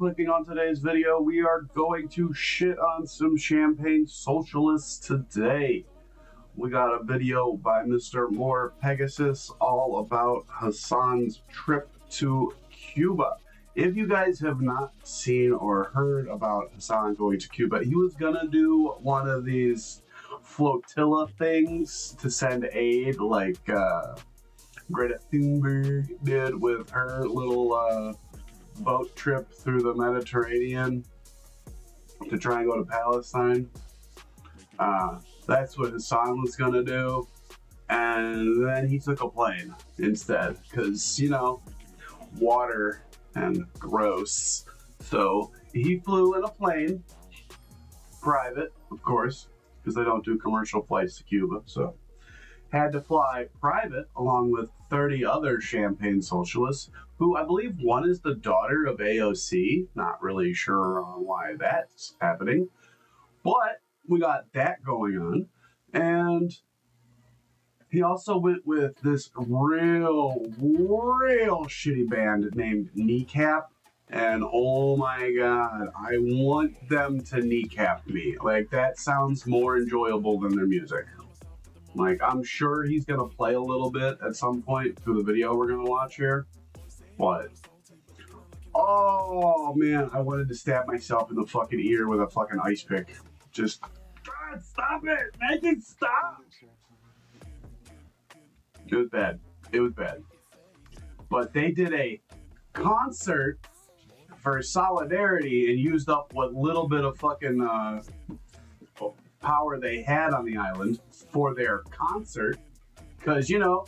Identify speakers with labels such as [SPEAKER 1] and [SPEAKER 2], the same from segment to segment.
[SPEAKER 1] Clicking on today's video, we are going to shit on some champagne socialists today. We got a video by Mr. Moore Pegasus all about Hasan's trip to Cuba. If you guys have not seen or heard about Hasan going to Cuba, he was gonna do one of these flotilla things to send aid, like Greta Thunberg did with her little boat trip through the Mediterranean to try and go to Palestine. That's what Hasan was gonna do, and then he took a plane instead because, you know, water and gross. So he flew in a plane, private, of course, because they don't do commercial flights to Cuba. So had to fly private along with 30 other champagne socialists, who I believe one is the daughter of AOC. Not really sure on why that's happening, but we got that going on. And he also went with this real shitty band named Kneecap. And oh my god, I want them to kneecap me. Like, that sounds more enjoyable than their music. Like, I'm sure he's gonna play a little bit at some point through the video we're gonna watch here. But, oh man, I wanted to stab myself in the fucking ear with a fucking ice pick. Just, God, stop it! Make it stop! It was bad. It was bad. But they did a concert for solidarity and used up what little bit of fucking power they had on the island for their concert, because, you know,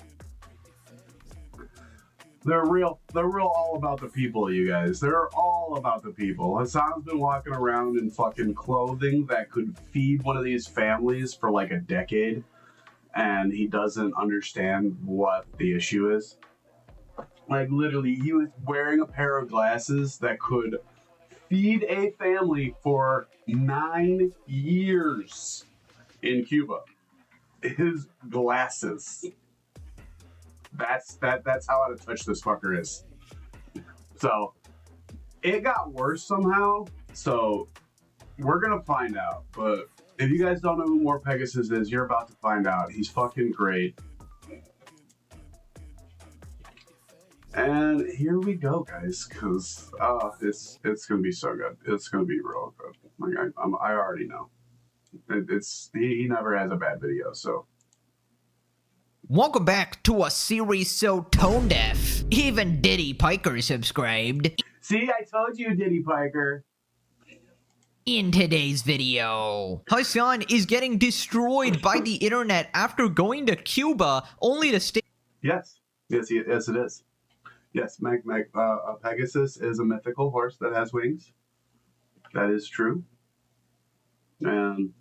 [SPEAKER 1] they're real all about the people, you guys. They're all about the people. Hasan's been walking around in fucking clothing that could feed one of these families for like a decade, and he doesn't understand what the issue is. Like, literally, he was wearing a pair of glasses that could feed a family for 9 years in Cuba. His glasses. That's how out of touch this fucker is. So it got worse somehow. So we're gonna find out. But if you guys don't know who Moore Pegasus is, you're about to find out. He's fucking great. And here we go, guys, because it's gonna be so good. It's gonna be real good. Like, I already know. He never has a bad video. So
[SPEAKER 2] welcome back to a series so tone deaf, even Diddy Piker subscribed.
[SPEAKER 1] See, I told you, Diddy Piker.
[SPEAKER 2] In today's video, Hasan is getting destroyed by the internet after going to Cuba, only to stay.
[SPEAKER 1] Yes, it is. Yes, Pegasus is a mythical horse that has wings. That is true. And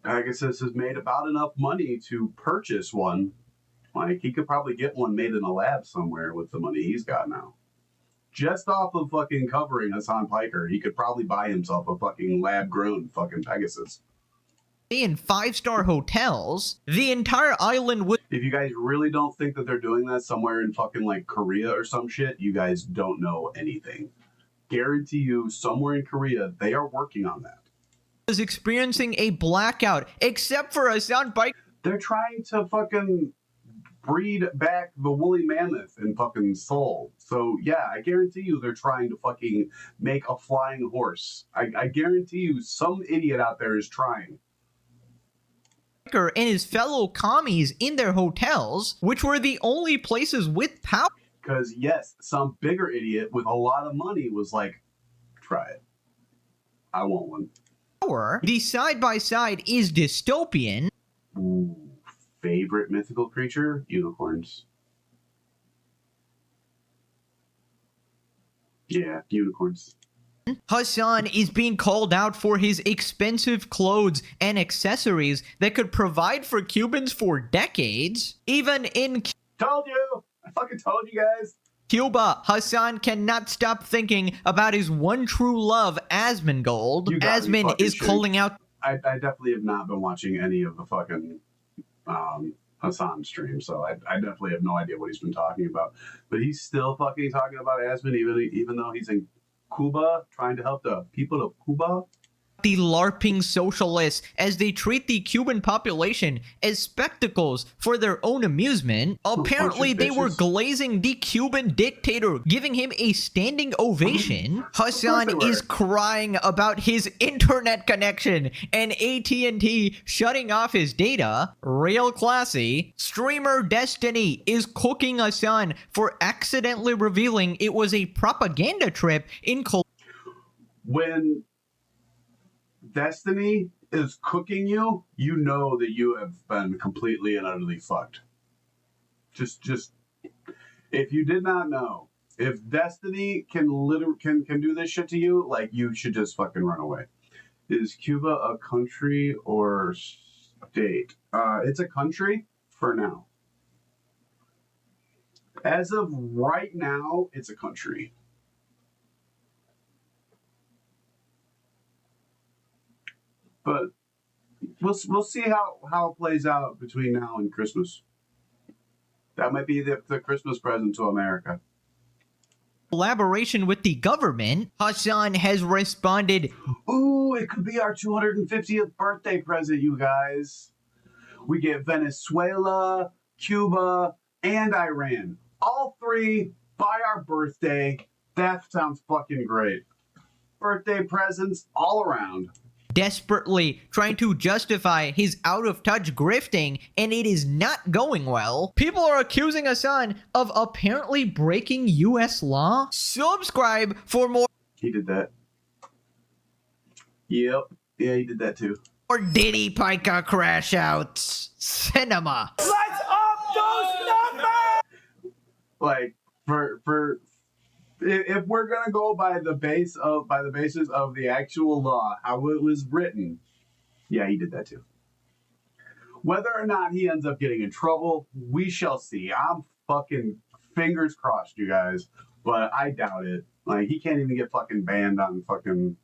[SPEAKER 1] Pegasus has made about enough money to purchase one. Like, he could probably get one made in a lab somewhere with the money he's got now. Just off of fucking covering Hasan Piker, he could probably buy himself a fucking lab-grown fucking Pegasus.
[SPEAKER 2] In 5-star hotels, the entire island would.
[SPEAKER 1] If you guys really don't think that they're doing that somewhere in fucking like Korea or some shit, you guys don't know anything. Guarantee you, somewhere in Korea, they are working on that.
[SPEAKER 2] Was experiencing a blackout, except for Hasan Piker.
[SPEAKER 1] They're trying to fucking breed back the woolly mammoth in fucking Seoul. So yeah, I guarantee you they're trying to fucking make a flying horse. I guarantee you some idiot out there is trying.
[SPEAKER 2] And his fellow commies in their hotels, which were the only places with power.
[SPEAKER 1] Because yes, some bigger idiot with a lot of money was like, try it. I want one.
[SPEAKER 2] The side-by-side is dystopian.
[SPEAKER 1] Ooh, favorite mythical creature? Unicorns. Yeah, unicorns.
[SPEAKER 2] Hasan is being called out for his expensive clothes and accessories that could provide for Cubans for decades. Even in
[SPEAKER 1] Told you! I fucking told you guys!
[SPEAKER 2] Cuba, Hasan cannot stop thinking about his one true love, Asmongold. Asmon is calling out.
[SPEAKER 1] I definitely have not been watching any of the fucking Hasan stream, so I definitely have no idea what he's been talking about. But he's still fucking talking about Aspen, even though he's in Cuba trying to help the people of Cuba.
[SPEAKER 2] The LARPing socialists, as they treat the Cuban population as spectacles for their own amusement. Apparently, they were glazing the Cuban dictator, giving him a standing ovation. Hasan is crying about his internet connection and AT&T shutting off his data. Real classy. Streamer Destiny is cooking Hasan for accidentally revealing it was a propaganda trip in
[SPEAKER 1] When Destiny is cooking you, you know that you have been completely and utterly fucked. Just if you did not know, if Destiny can do this shit to you, like, you should just fucking run away. Is Cuba a country or state? It's a country for now. As of right now, it's a country. But we'll see how it plays out between now and Christmas. That might be the Christmas present to America.
[SPEAKER 2] Collaboration with the government. Hasan has responded,
[SPEAKER 1] "Ooh, it could be our 250th birthday present, you guys. We get Venezuela, Cuba, and Iran. All three by our birthday. That sounds fucking great. Birthday presents all around."
[SPEAKER 2] Desperately trying to justify his out-of-touch grifting, and it is not going well. People are accusing Hasan of apparently breaking U.S. law. Subscribe for more.
[SPEAKER 1] He did that. Yep. Yeah, he did that too.
[SPEAKER 2] Or Diddy Piker crash outs. Cinema.
[SPEAKER 3] Let's up those numbers!
[SPEAKER 1] Like, for if we're gonna go by the basis of the actual law, how it was written, yeah, he did that too. Whether or not he ends up getting in trouble, we shall see. I'm fucking fingers crossed, you guys, but I doubt it. Like, he can't even get fucking banned on fucking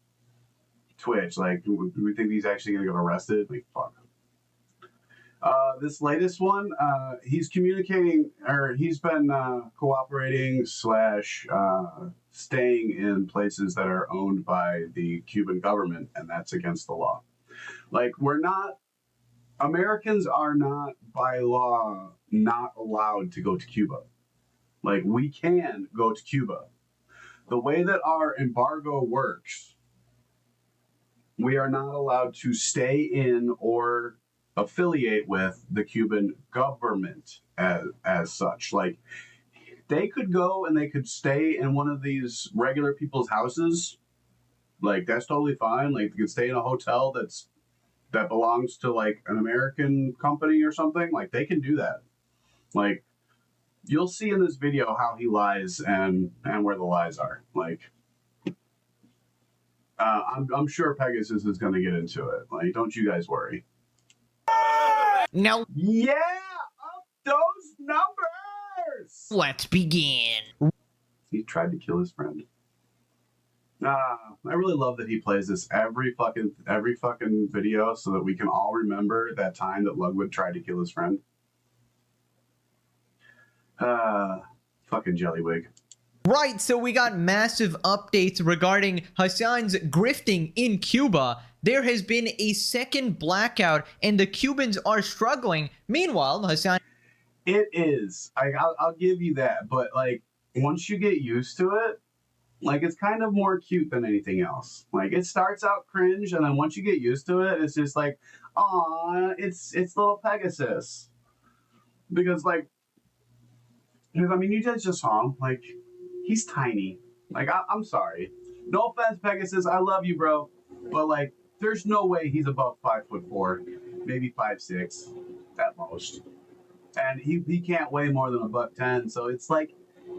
[SPEAKER 1] Twitch. Like, do we think he's actually gonna get arrested? Like, fuck. This latest one, he's communicating, or he's been cooperating / staying in places that are owned by the Cuban government, and that's against the law. Like, Americans are not by law not allowed to go to Cuba. Like, we can go to Cuba. The way that our embargo works, we are not allowed to stay in or affiliate with the Cuban government as such. Like, they could go and they could stay in one of these regular people's houses. Like, that's totally fine. Like, they could stay in a hotel that belongs to, like, an American company or something. Like, they can do that. Like, you'll see in this video how he lies and where the lies are. Like, I'm sure Pegasus is going to get into it. Like, don't you guys worry.
[SPEAKER 2] Now,
[SPEAKER 1] yeah, up those numbers.
[SPEAKER 2] Let's begin.
[SPEAKER 1] He tried to kill his friend. I really love that he plays this every fucking video so that we can all remember that time that Ludwig tried to kill his friend. Fucking Jellywig.
[SPEAKER 2] Right, so we got massive updates regarding Hasan's grifting in Cuba. There has been a second blackout, and the Cubans are struggling. Meanwhile, Hasan...
[SPEAKER 1] It is. I'll give you that. But, like, once you get used to it, like, it's kind of more cute than anything else. Like, it starts out cringe, and then once you get used to it, it's just like, aw, it's little Pegasus. Because, like, I mean, you guys just saw him. Like, he's tiny. Like, I'm sorry. No offense, Pegasus. I love you, bro. But, like, there's no way he's above 5'4", maybe 5'6", at most. And he can't weigh more than $110. So it's like,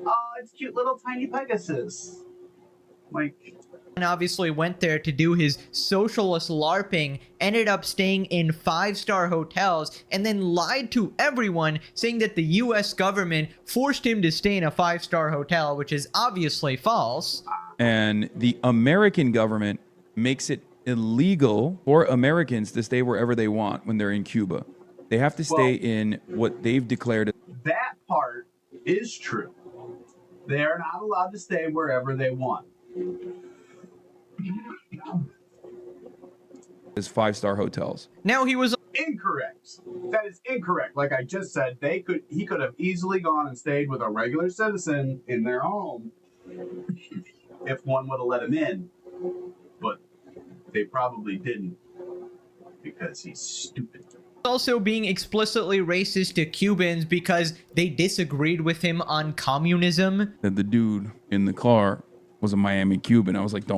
[SPEAKER 1] oh, it's cute little tiny Pegasus. Like,
[SPEAKER 2] and obviously went there to do his socialist LARPing, ended up staying in 5-star hotels, and then lied to everyone, saying that the US government forced him to stay in a 5-star hotel, which is obviously false.
[SPEAKER 4] And the American government makes it illegal for Americans to stay wherever they want when they're in Cuba. They have to stay in what they've declared
[SPEAKER 1] That part is true. They are not allowed to stay wherever they want.
[SPEAKER 4] as 5-star hotels.
[SPEAKER 2] Now he was
[SPEAKER 1] Incorrect. That is incorrect. Like I just said, he could have easily gone and stayed with a regular citizen in their home if one would have let him in. But they probably didn't because he's stupid.
[SPEAKER 2] also being explicitly racist to Cubans because they disagreed with him on communism.
[SPEAKER 4] That the dude in the car was a Miami Cuban. I was like,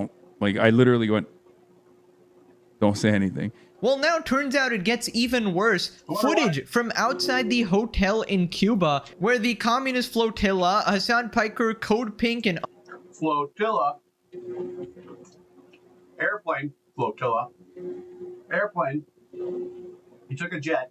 [SPEAKER 4] I literally went, don't say anything.
[SPEAKER 2] Well, now turns out it gets even worse. Footage from outside the hotel in Cuba where the communist flotilla, Hasan Piker, Code Pink, and
[SPEAKER 1] Flotilla. Airplane. Flotilla. Airplane. He took a jet.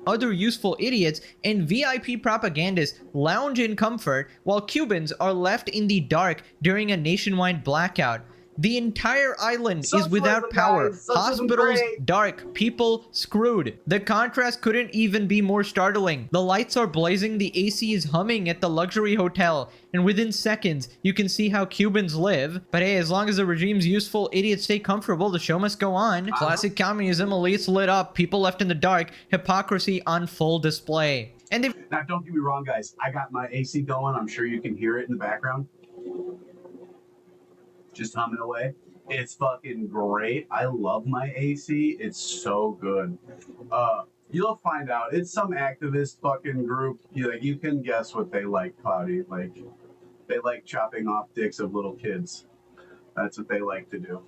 [SPEAKER 2] other useful idiots and VIP propagandists lounge in comfort while Cubans are left in the dark during a nationwide blackout. The entire island is without power, hospitals dark, people screwed. The contrast couldn't even be more startling. The lights are blazing, the AC is humming at the luxury hotel, and within seconds, you can see how Cubans live. But hey, as long as the regime's useful idiots stay comfortable, the show must go on. Classic communism, elites lit up, people left in the dark, hypocrisy on full display. And if
[SPEAKER 1] now, don't get me wrong, guys. I got my AC going. I'm sure you can hear it in the background. Just humming away. It's fucking great. I love my AC. It's so good. You'll find out. It's some activist fucking group. You can guess what they like, Cloudy. Like, they like chopping off dicks of little kids. That's what they like to do.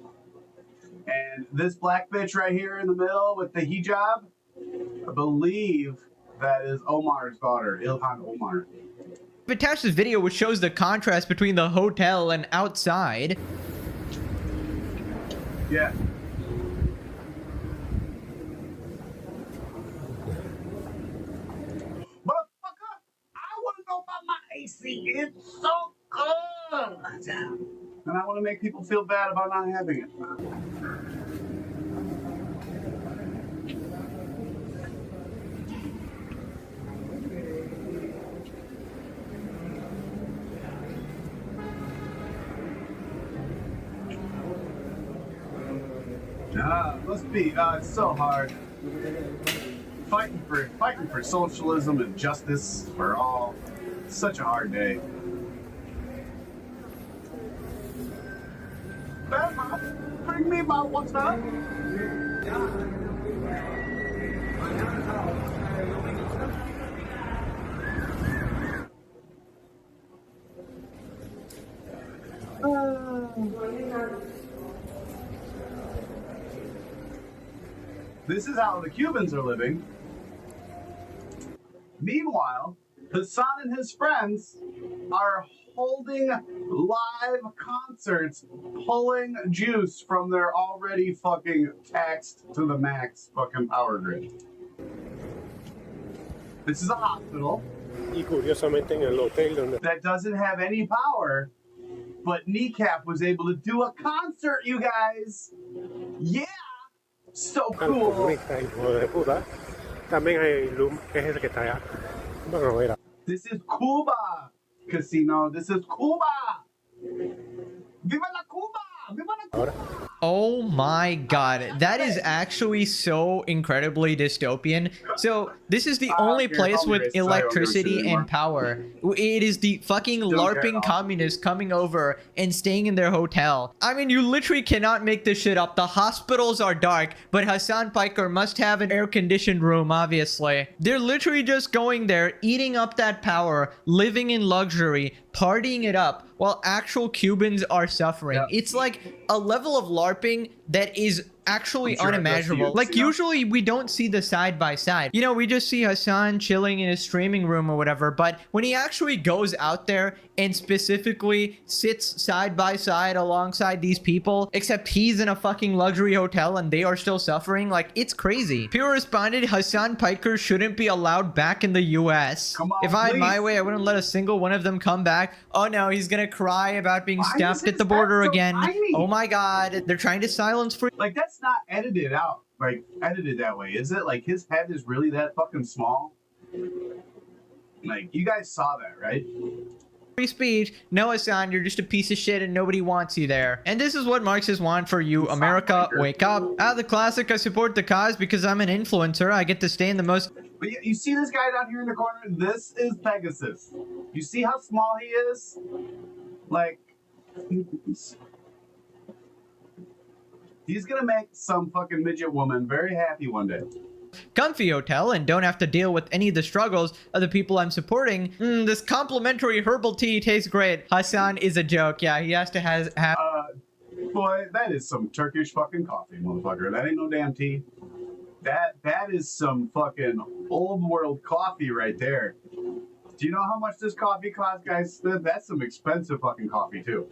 [SPEAKER 1] And this black bitch right here in the middle with the hijab, I believe that is Omar's daughter, Ilhan Omar.
[SPEAKER 2] attached this video which shows the contrast between the hotel and outside.
[SPEAKER 1] Yeah. Motherfucker, I want to know about my AC. It's so good. And I want to make people feel bad about not having it. Must be. It's so hard. Fighting for socialism and justice for all. It's such a hard day. Grandma, bring me my water. This is how the Cubans are living. Meanwhile, Hasan and his friends are holding live concerts, pulling juice from their already fucking taxed to the max fucking power grid. This is a hospital that doesn't have any power, but Kneecap was able to do a concert, you guys. Yeah! So cool. This is Cuba, Casino. This is Cuba. Viva la Cuba! Viva la Cuba!
[SPEAKER 2] Oh my god, that is actually so incredibly dystopian. So, this is the only place with electricity and power. It is the fucking LARPing communists coming over and staying in their hotel. I mean, you literally cannot make this shit up. The hospitals are dark, but Hasan Piker must have an air-conditioned room, obviously. They're literally just going there, eating up that power, living in luxury, partying it up, while actual Cubans are suffering.
[SPEAKER 1] Yep.
[SPEAKER 2] It's like a level of LARPing that is actually unimaginable. Like, usually we don't see the side by side. You know, we just see Hasan chilling in his streaming room or whatever, but when he actually goes out there and specifically sits side by side alongside these people, except he's in a fucking luxury hotel and they are still suffering, like, it's crazy. People responded, Hasan Piker shouldn't be allowed back in the US. If I had my way, I wouldn't let a single one of them come back. Oh no, he's gonna cry about being stuffed at the border again. Oh my god, they're trying to silence free.
[SPEAKER 1] Like, that's not edited out. like edited that way, is it? Like his head is really that fucking small? Like you guys saw that, right?
[SPEAKER 2] Free speech. No, Hasan, you're just a piece of shit and nobody wants you there. And this is what Marxists want for you, America. Wake up. The classic, I support the cause because I'm an influencer. I get to stay in the most...
[SPEAKER 1] But you see this guy down here in the corner? This is Pegasus. You see how small he is? Like, he's gonna make some fucking midget woman very happy one day.
[SPEAKER 2] comfy hotel and don't have to deal with any of the struggles of the people I'm supporting. This complimentary herbal tea tastes great. Hasan is a joke. Yeah, he has to have...
[SPEAKER 1] Boy, that is some Turkish fucking coffee, motherfucker. That ain't no damn tea. That is some fucking old world coffee right there. Do you know how much this coffee costs, guys? That's some expensive fucking coffee, too.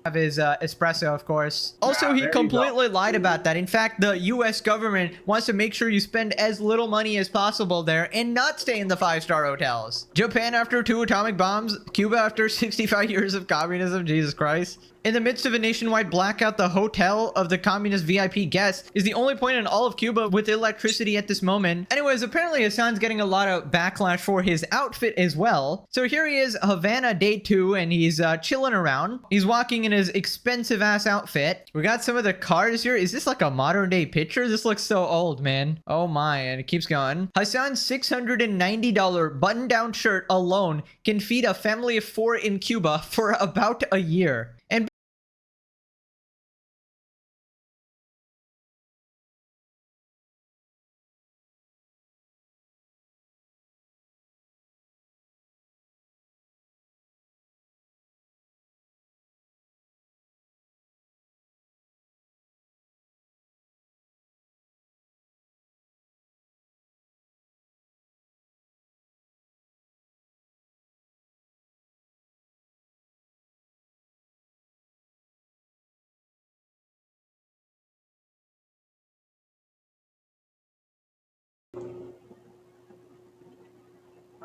[SPEAKER 2] Have his espresso, of course. Also, he completely lied about that. In fact, the US government wants to make sure you spend as little money as possible there and not stay in the 5-star hotels. Japan after 2 atomic bombs. Cuba after 65 years of communism. Jesus Christ. In the midst of a nationwide blackout, the hotel of the communist VIP guests is the only point in all of Cuba with electricity at this moment. Anyways, apparently Hasan's getting a lot of backlash for his outfit as well. So here he is, Havana day 2, and he's chilling around. He's walking in his expensive ass outfit. We got some of the cars here. Is this like a modern day picture? This looks so old, man. Oh my, and it keeps going. Hasan's $690 button down shirt alone can feed a family of 4 in Cuba for about a year. And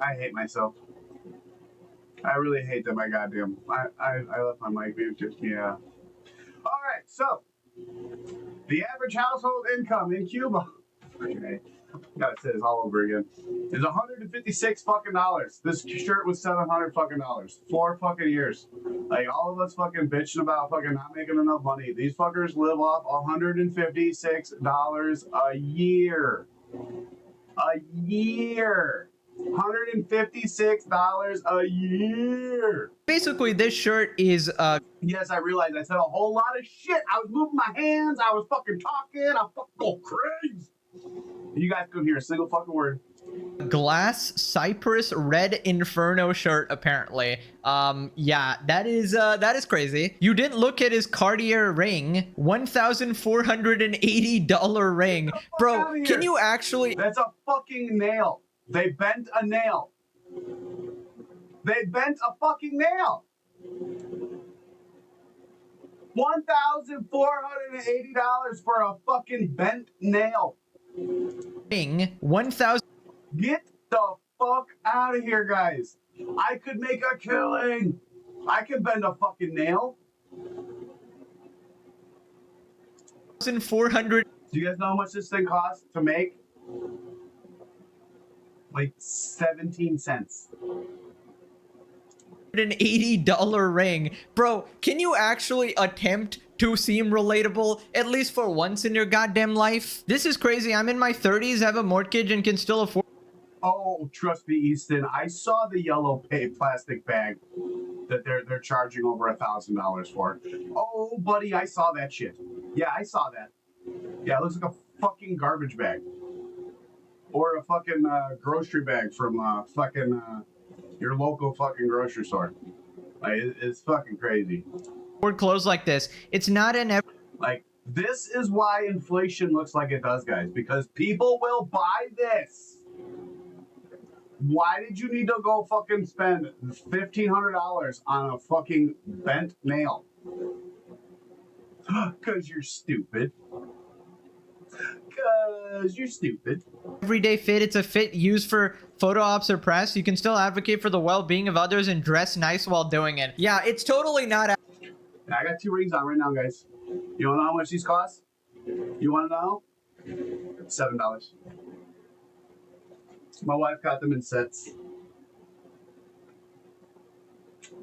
[SPEAKER 1] I hate myself. I really hate that my goddamn... I left my mic muted. Yeah. Alright, so... The average household income in Cuba... Okay. Gotta say this all over again. Is $156 fucking dollars. This shirt was $700 fucking dollars. 4 fucking years. Like all of us fucking bitching about fucking not making enough money. These fuckers live off $156 a year. A year. $156 a year.
[SPEAKER 2] basically, this shirt is
[SPEAKER 1] Yes, I realized I said a whole lot of shit. I was moving my hands. I was fucking talking. I fucking go crazy. You guys couldn't hear a single fucking word.
[SPEAKER 2] glass cypress red inferno shirt, apparently. Yeah, that is crazy. You didn't look at his Cartier ring. $1,480 ring. Bro, can you actually...
[SPEAKER 1] That's a fucking nail. They bent a nail. They bent a fucking nail. $1,480 for a fucking bent nail.
[SPEAKER 2] ring 1,000...
[SPEAKER 1] Get the fuck out of here, guys. I could make a killing. I can bend a fucking nail.
[SPEAKER 2] 1,400...
[SPEAKER 1] Do you guys know how much this thing costs to make? Like 17 cents.
[SPEAKER 2] $180 ring. Bro, can you actually attempt to seem relatable at least for once in your goddamn life? This is crazy. I'm in my 30s, have a mortgage, and can still afford...
[SPEAKER 1] Oh, trust me, Easton. I saw the yellow plastic bag that they're charging over $1,000 for. Oh, buddy, I saw that shit. Yeah, I saw that. Yeah, it looks like a fucking garbage bag. Or a fucking grocery bag from your local fucking grocery store. Like, it's fucking crazy.
[SPEAKER 2] clothes like this. It's not an...
[SPEAKER 1] Like, this is why inflation looks like it does, guys. Because people will buy this. Why did you need to go fucking spend $1,500 on a fucking bent nail? Because you're stupid. Because you're stupid.
[SPEAKER 2] Everyday fit. It's a fit used for photo ops or press. You can still advocate for the well-being of others and dress nice while doing it. Yeah, it's totally not...
[SPEAKER 1] I got 2 rings on right now, guys. You want to know how much these cost? You want to know? $7. My wife got them in sets.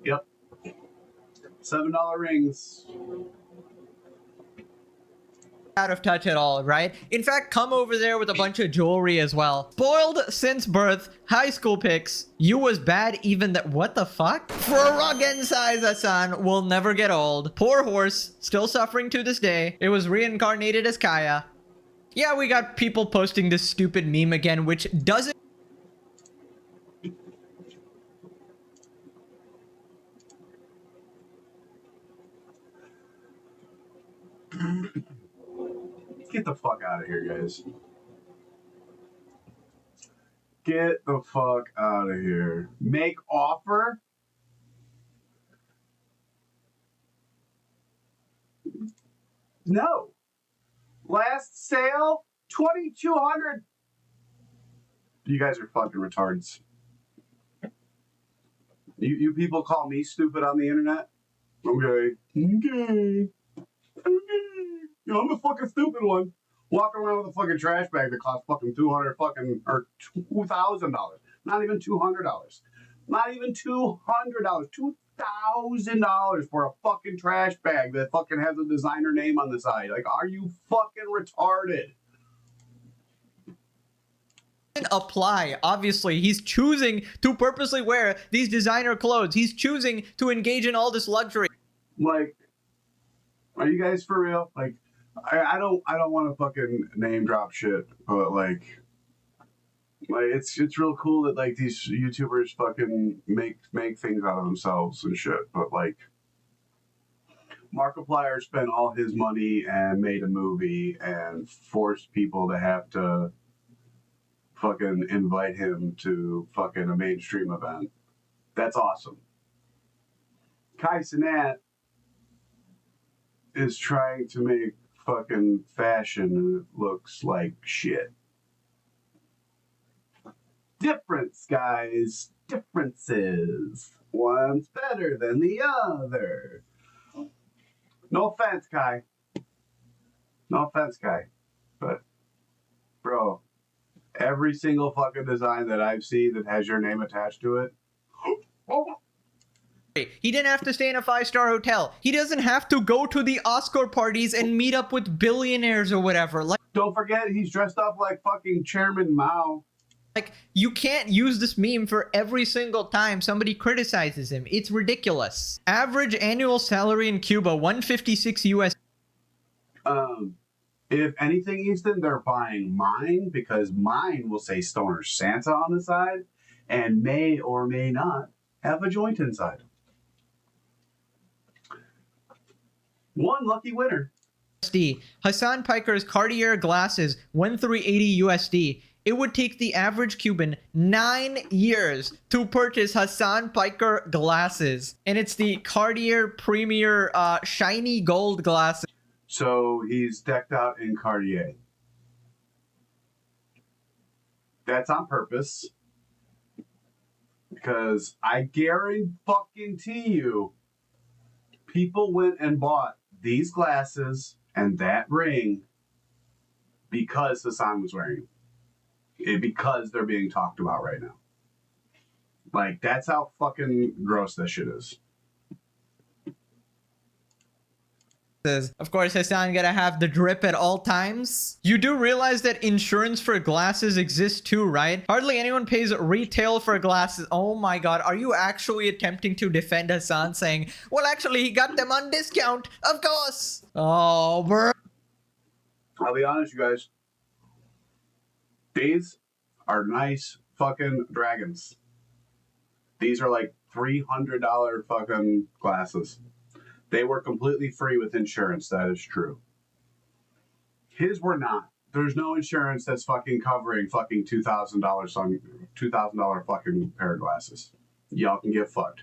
[SPEAKER 1] Yep. $7 rings.
[SPEAKER 2] Out of touch at all, right? In fact, come over there with a bunch of jewelry as well. Spoiled since birth, high school pics. You was bad even that. What the fuck? Froggen size Hasan will never get old. Poor horse, still suffering to this day. It was reincarnated as Kaya. Yeah, we got people posting this stupid meme again, which doesn't.
[SPEAKER 1] Get the fuck out of here, guys. Get the fuck out of here. Make offer? No. Last sale, 2,200. You guys are fucking retards. You people call me stupid on the internet? Okay. Okay. You know, I'm the fucking stupid one. Walking around with a fucking trash bag that costs fucking $200 fucking or $2,000. Not even $200. Not even $200. $2,000 for a fucking trash bag that fucking has a designer name on the side. Like, are you fucking retarded?
[SPEAKER 2] Apply. Obviously, he's choosing to purposely wear these designer clothes. He's choosing to engage in all this luxury.
[SPEAKER 1] Like, are you guys for real? Like, I don't want to fucking name drop shit, but like it's real cool that like these YouTubers fucking make things out of themselves and shit. But like, Markiplier spent all his money and made a movie and forced people to have to fucking invite him to fucking a mainstream event. That's awesome. Kai Cenat is trying to make fucking fashion and it looks like shit. Difference, guys. Differences. One's better than the other. No offense, Kai. No offense, Kai. But, bro, every single fucking design that I've seen that has your name attached to it.
[SPEAKER 2] He didn't have to stay in a 5-star hotel. He doesn't have to go to the Oscar parties and meet up with billionaires or whatever. Like,
[SPEAKER 1] don't forget, he's dressed up like fucking Chairman Mao.
[SPEAKER 2] Like, you can't use this meme for every single time somebody criticizes him. It's ridiculous. Average annual salary in Cuba, 156 US.
[SPEAKER 1] If anything, Easton, they're buying mine because mine will say Stoner Santa on the side and may or may not have a joint inside. One lucky winner.
[SPEAKER 2] USD. Hasan Piker's Cartier glasses, 1,380 USD. It would take the average Cuban 9 years to purchase Hasan Piker glasses. And it's the Cartier Premier shiny gold glasses.
[SPEAKER 1] So he's decked out in Cartier. That's on purpose. Because I guarantee you, people went and bought these glasses and that ring because Hasan was wearing it. Because they're being talked about right now. Like, that's how fucking gross that shit is.
[SPEAKER 2] Of course, Hasan gotta have the drip at all times. You do realize that insurance for glasses exists too, right? Hardly anyone pays retail for glasses. Oh my god, are you actually attempting to defend Hasan, saying, well, actually, he got them on discount, of course. Oh, bro.
[SPEAKER 1] I'll be honest, you guys. These are nice fucking dragons. These are like $300 fucking glasses. They were completely free with insurance. That is true. His were not. There's no insurance that's fucking covering fucking $2,000 on $2,000 fucking pair of glasses. Y'all can get fucked.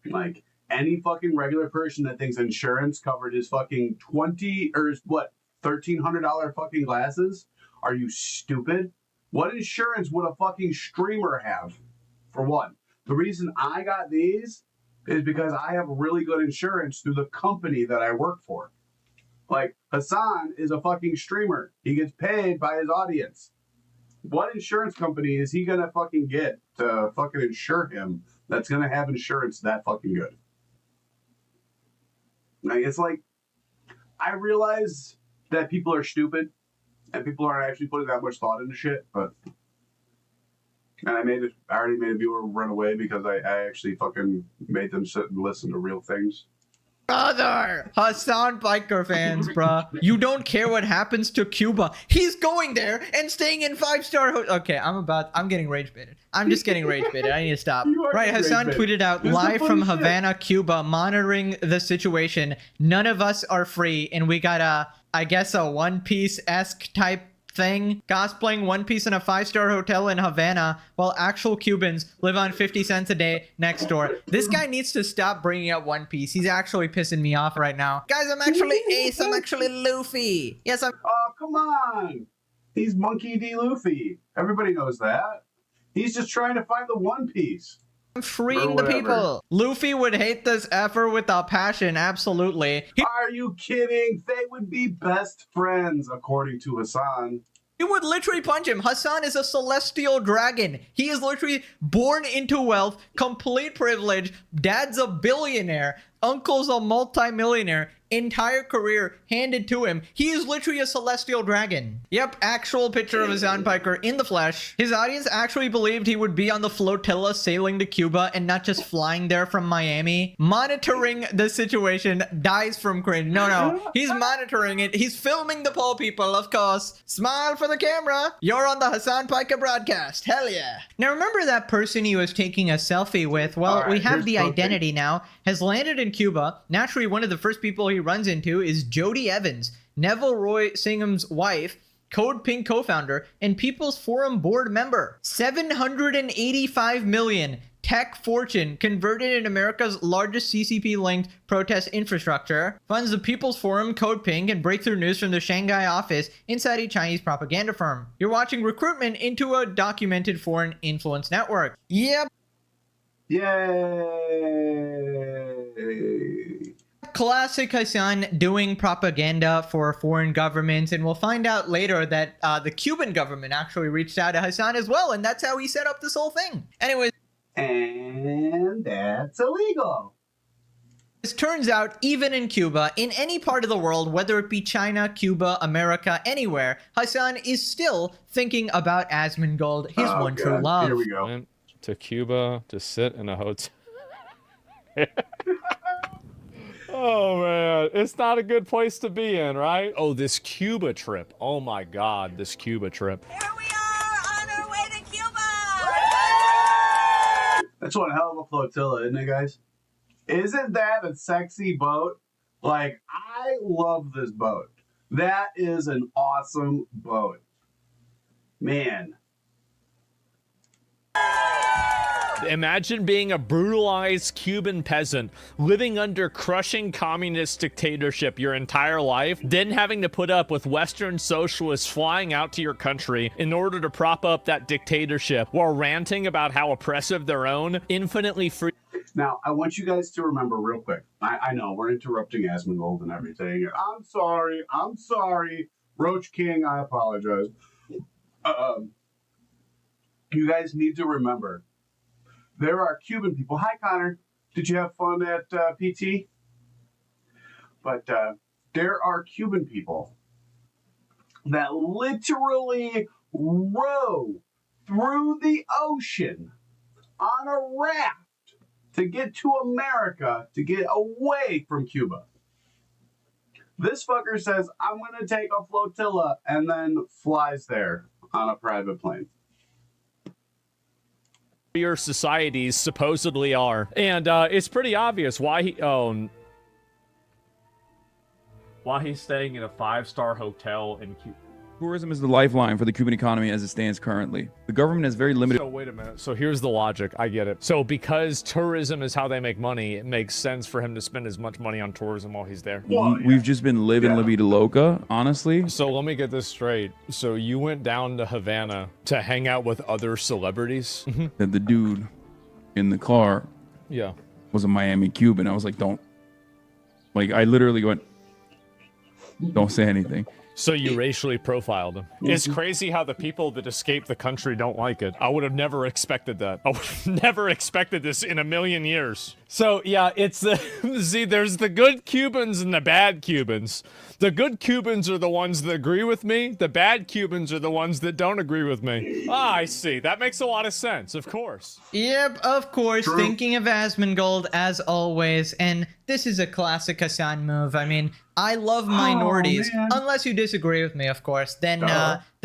[SPEAKER 1] Like, any fucking regular person that thinks insurance covered his fucking $1,300 fucking glasses? Are you stupid? What insurance would a fucking streamer have? For one, the reason I got these is because I have really good insurance through the company that I work for. Like, Hasan is a fucking streamer. He gets paid by his audience. What insurance company is he gonna fucking get to fucking insure him that's gonna have insurance that fucking good? Like, it's like, I realize that people are stupid and people aren't actually putting that much thought into shit, but and I already made a viewer run away because I actually fucking made them sit and listen to real things.
[SPEAKER 2] Brother, Hasan Piker fans, bruh. You don't care what happens to Cuba. He's going there and staying in 5-star Okay, I'm getting rage baited. I'm just getting rage baited. I need to stop. Right, Hasan tweeted out live from Havana, Cuba, monitoring the situation. None of us are free, and we got I guess a One Piece-esque type thing, cosplaying One Piece in a 5-star hotel in Havana while actual Cubans live on 50 cents a day next door. This guy needs to stop bringing up One Piece. He's actually pissing me off right now. Guys, I'm actually Ace. I'm actually Luffy. Yes, I'm...
[SPEAKER 1] Oh, come on. He's Monkey D. Luffy. Everybody knows that. He's just trying to find the One Piece.
[SPEAKER 2] I'm freeing the people. Luffy would hate this effort with a passion, absolutely.
[SPEAKER 1] Are you kidding? They would be best friends, according to Hasan.
[SPEAKER 2] He would literally punch him. Hasan is a celestial dragon. He is literally born into wealth, complete privilege. Dad's a billionaire. Uncle's a multi-millionaire. Entire career handed to him. He is literally a celestial dragon. Yep, actual picture of Hasan Piker in the flesh. His audience actually believed he would be on the flotilla sailing to Cuba and not just flying there from Miami. Monitoring the situation, dies from cringe. No, he's monitoring it. He's filming the poor people, of course. Smile for the camera. You're on the Hasan Piker broadcast. Hell yeah. Now remember that person he was taking a selfie with? Well, we have the identity now. Has landed in Cuba. Naturally, one of the first people he runs into is Jody Evans, Neville Roy Singham's wife, Code Pink co-founder, and People's Forum board member. 785 million tech fortune converted in America's largest CCP-linked protest infrastructure, funds the People's Forum, Code Pink, and breakthrough news from the Shanghai office inside a Chinese propaganda firm. You're watching recruitment into a documented foreign influence network. Yep.
[SPEAKER 1] Yay!
[SPEAKER 2] Classic Hasan doing propaganda for foreign governments, and we'll find out later that the Cuban government actually reached out to Hasan as well, and that's how he set up this whole thing. Anyways,
[SPEAKER 1] and that's illegal.
[SPEAKER 2] It turns out, even in Cuba, in any part of the world, whether it be China, Cuba, America, anywhere, Hasan is still thinking about Asmongold, his one true love.
[SPEAKER 1] Here we go.
[SPEAKER 5] Went to Cuba to sit in a hotel. Oh man, it's not a good place to be in, right? Oh, this Cuba trip. Oh my God, this Cuba trip.
[SPEAKER 6] Here we are on our way to Cuba!
[SPEAKER 1] That's one hell of a flotilla, isn't it, guys? Isn't that a sexy boat? Like, I love this boat. That is an awesome boat. Man.
[SPEAKER 5] Imagine being a brutalized Cuban peasant living under crushing communist dictatorship your entire life, then having to put up with Western socialists flying out to your country in order to prop up that dictatorship while ranting about how oppressive their own infinitely free.
[SPEAKER 1] Now, I want you guys to remember real quick. I know we're interrupting Asmongold and everything. I'm sorry. Roach King, I apologize. You guys need to remember, there are Cuban people. Hi, Connor. Did you have fun at PT? But there are Cuban people that literally row through the ocean on a raft to get to America, to get away from Cuba. This fucker says, I'm going to take a flotilla, and then flies there on a private plane.
[SPEAKER 5] Your societies supposedly are, and it's pretty obvious why he's staying in a 5-star hotel in Cuba.
[SPEAKER 4] Tourism is the lifeline for the Cuban economy as it stands currently. The government has very limited...
[SPEAKER 5] So wait a minute. So here's the logic. I get it. So because tourism is how they make money, it makes sense for him to spend as much money on tourism while he's there.
[SPEAKER 4] We've just been living La Vida Loca, honestly.
[SPEAKER 5] So let me get this straight. So you went down to Havana to hang out with other celebrities?
[SPEAKER 4] That the dude in the car was a Miami Cuban. I was like, don't... Like, I literally went... Don't say anything.
[SPEAKER 5] So you racially profiled him. It's crazy how the people that escape the country don't like it. I would have never expected that. I would have never expected this in a million years. So yeah, it's the see, there's the good Cubans and the bad Cubans. The good Cubans are the ones that agree with me. The bad Cubans are the ones that don't agree with me. Ah, I see. That makes a lot of sense, of course.
[SPEAKER 2] Yep, of course.
[SPEAKER 1] True.
[SPEAKER 2] Thinking of Asmongold as always, and this is a classic Hasan move. I mean, I love minorities,
[SPEAKER 1] man.
[SPEAKER 2] unless you disagree with me, of course. Then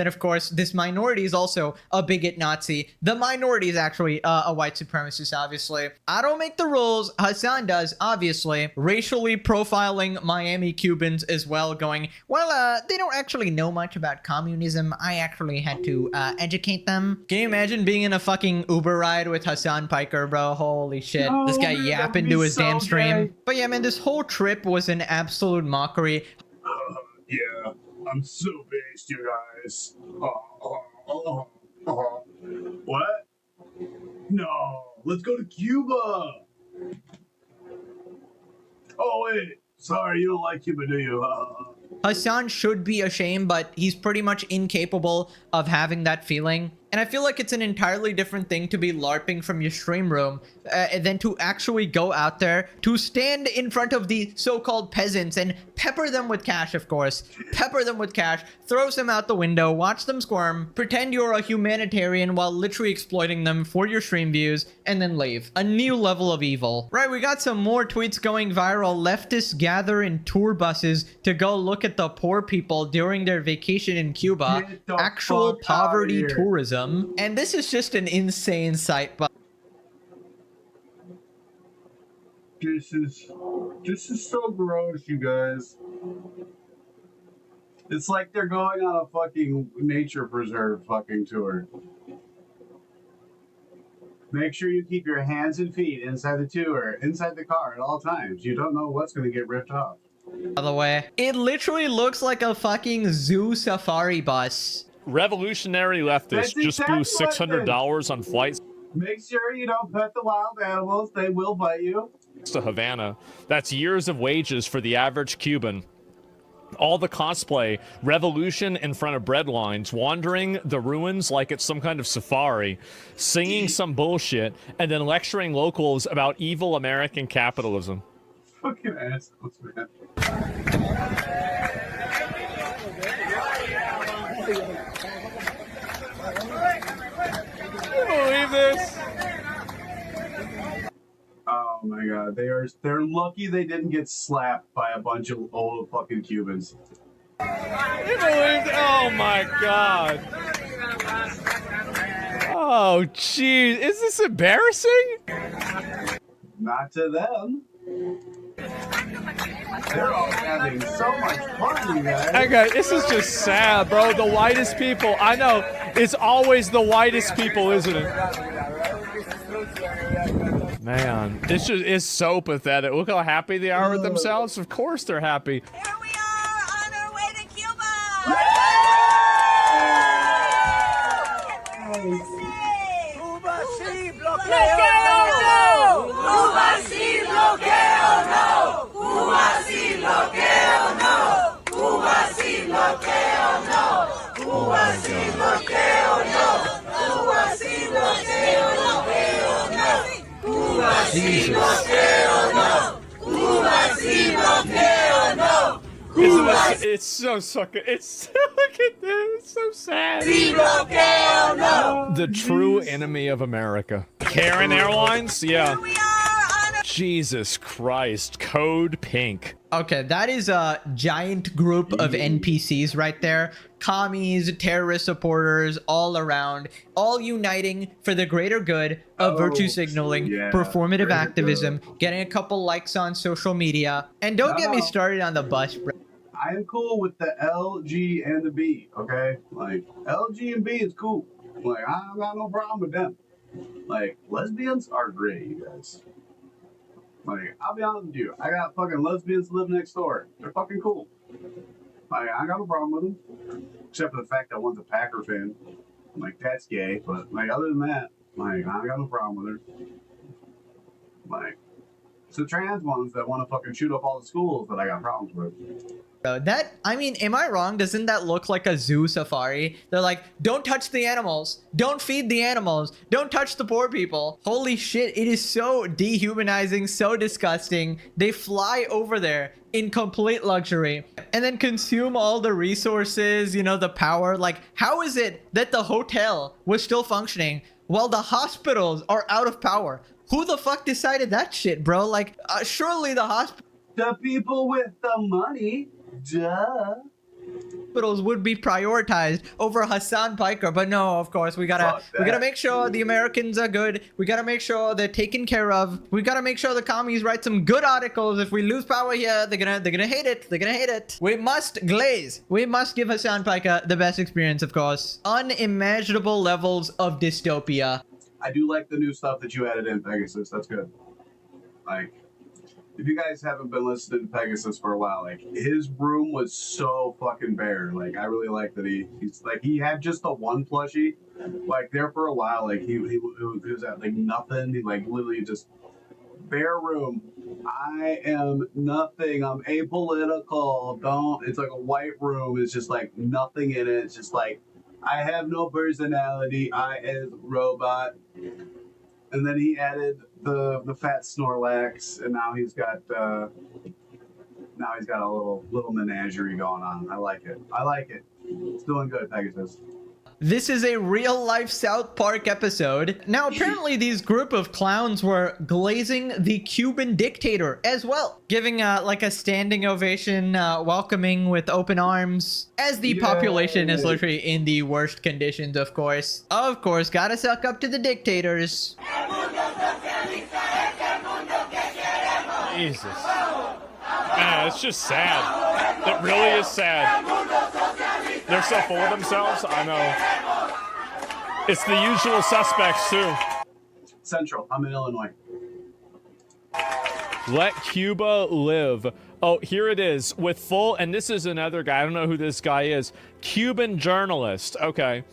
[SPEAKER 2] of course, this minority is also a bigot Nazi. The minority is actually a white supremacist, obviously. I don't make the rules. Hasan does, obviously. Racially profiling Miami Cubans as well, going, well, they don't actually know much about communism. I actually had to educate them. Can you imagine being in a fucking Uber ride with Hasan Piker, bro? Holy shit.
[SPEAKER 1] No,
[SPEAKER 2] This guy
[SPEAKER 1] man,
[SPEAKER 2] yapping
[SPEAKER 1] that'd
[SPEAKER 2] to
[SPEAKER 1] be
[SPEAKER 2] his
[SPEAKER 1] so
[SPEAKER 2] damn stream.
[SPEAKER 1] gay.
[SPEAKER 2] But yeah, man, this whole trip was an absolute mockery.
[SPEAKER 1] Yeah, I'm so based, you guys. What? No, let's go to Cuba. Oh wait, sorry, you don't like Cuba, do you?
[SPEAKER 2] Hasan should be ashamed, but he's pretty much incapable of having that feeling. And I feel like it's an entirely different thing to be LARPing from your stream room than to actually go out there, to stand in front of the so-called peasants and pepper them with cash, of course. Pepper them with cash, throw them out the window, watch them squirm, pretend you're a humanitarian while literally exploiting them for your stream views, and then leave. A new level of evil. Right, we got some more tweets going viral. Leftists gather in tour buses to go look at the poor people during their vacation in Cuba.
[SPEAKER 1] Get the
[SPEAKER 2] Actual
[SPEAKER 1] fuck outta
[SPEAKER 2] poverty
[SPEAKER 1] here.
[SPEAKER 2] tourism. And this is just an insane sight, but
[SPEAKER 1] This is so gross, you guys. It's like they're going on a fucking nature preserve fucking tour. Make sure you keep your hands and feet inside the tour, inside the car at all times. You don't know what's going to get ripped off.
[SPEAKER 2] by the way, it literally looks like a fucking zoo safari bus.
[SPEAKER 5] Revolutionary leftists
[SPEAKER 1] That's
[SPEAKER 5] just blew
[SPEAKER 1] exactly what it
[SPEAKER 5] $600 on flights
[SPEAKER 1] Make sure you don't pet the wild animals. They will bite you.
[SPEAKER 5] to Havana. That's years of wages for the average Cuban. All the cosplay, revolution in front of bread lines, wandering the ruins like it's some kind of safari, singing some bullshit, and then lecturing locals about evil American capitalism.
[SPEAKER 1] Fucking assholes, man.
[SPEAKER 5] Can you believe this?
[SPEAKER 1] Oh my god, they're lucky they didn't get slapped by a bunch of old fucking Cubans.
[SPEAKER 5] Can you believe this? Oh my god. Oh jeez, is this embarrassing?
[SPEAKER 1] Not to them. They're all having so much fun, you guys.
[SPEAKER 5] Okay, this is just sad, bro. The whitest people. I know. It's always the whitest people, isn't it? Man, it's so pathetic. Look how happy they are with themselves. Of course they're happy.
[SPEAKER 6] Here we are on our way to Cuba. Cuba sí, bloqueo no. Cuba sí, bloqueo no. Cuba sí, bloqueo no. Cuba sí, bloqueo no. Cuba sí, bloqueo no. Cuba sí, bloqueo no. Cuba sí, bloqueo no. Cuba sí, bloqueo no.
[SPEAKER 5] It's so sucking. It's look at this. It's so sad.
[SPEAKER 6] Sí, bloqueo no.
[SPEAKER 5] The true enemy of America. Karen Airlines? Yeah.
[SPEAKER 6] Here we are on our
[SPEAKER 5] Jesus Christ. Code Pink.
[SPEAKER 2] Okay, that is a giant group of NPCs right there. Commies, terrorist supporters, all around, all uniting for the greater good of virtue signaling,
[SPEAKER 1] yeah,
[SPEAKER 2] performative
[SPEAKER 1] greater
[SPEAKER 2] activism, getting a couple likes on social media. And don't get me
[SPEAKER 1] No.
[SPEAKER 2] started on the bus, bro.
[SPEAKER 1] I am cool with the L, G, and the B, okay? Like, L, G, and B is cool. Like, I don't got no problem with them. Like, lesbians are great, you guys. Like, I'll be honest with you. I got fucking lesbians live next door. They're fucking cool. Like, I ain't got no problem with them. Except for the fact that one's a Packer fan. Like, that's gay. But, like, other than that, like, I ain't got no problem with her. Like, the trans ones that want to fucking shoot up all the schools that I got problems with.
[SPEAKER 2] That, I mean, am I wrong? Doesn't that look like a zoo safari? They're like, don't touch the animals. Don't feed the animals. Don't touch the poor people. Holy shit, it is so dehumanizing, so disgusting. They fly over there in complete luxury and then consume all the resources, you know, the power. Like, how is it that the hotel was still functioning while the hospitals are out of power? Who the fuck decided that shit, bro? Like, surely the
[SPEAKER 1] The people with the money. Duh.
[SPEAKER 2] hospitals would be prioritized over Hasan Piker, but no, of course, we gotta make sure the Americans are good. We gotta make sure they're taken care of. We gotta make sure the commies write some good articles. If we lose power here, they're gonna hate it. They're gonna hate it. We must glaze. We must give Hasan Piker the best experience, of course. Unimaginable levels of dystopia.
[SPEAKER 1] I do like the new stuff that you added in Pegasus. That's good. Like, if you guys haven't been listening to Pegasus for a while, like, his room was so fucking bare. Like, I really like that he's like, he had just the one plushie, like, there for a while. Like, he was at like nothing. He like literally just bare room. I am nothing. I'm apolitical. It's like a white room. It's just like nothing in it. It's just like, I have no personality. I am a robot. And then he added the fat Snorlax, and now he's got a little menagerie going on. I like it. It's doing good, Pegasus.
[SPEAKER 2] This is a real life South Park episode. Now, apparently these group of clowns were glazing the Cuban dictator as well, giving like a standing ovation, welcoming with open arms, as the population is literally in the worst conditions, of course. Of course, gotta suck up to the dictators.
[SPEAKER 5] Jesus. Man, it's just sad. It really is sad. They're so full of themselves. I know. It's the usual suspects, too.
[SPEAKER 1] Central. I'm in Illinois.
[SPEAKER 5] Let Cuba live. Oh, here it is. With full, and this is another guy. I don't know who this guy is. Cuban journalist. Okay.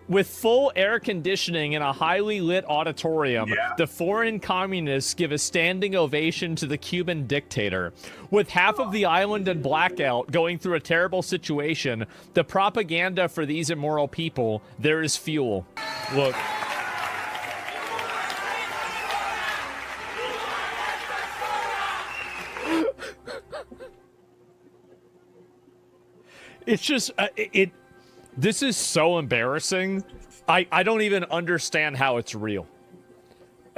[SPEAKER 5] With full air conditioning in a highly lit auditorium, the foreign communists give a standing ovation to the Cuban dictator. With half of the island in blackout, going through a terrible situation, the propaganda for these immoral people, there is fuel. Look. It's just, this is so embarrassing. I don't even understand how it's real.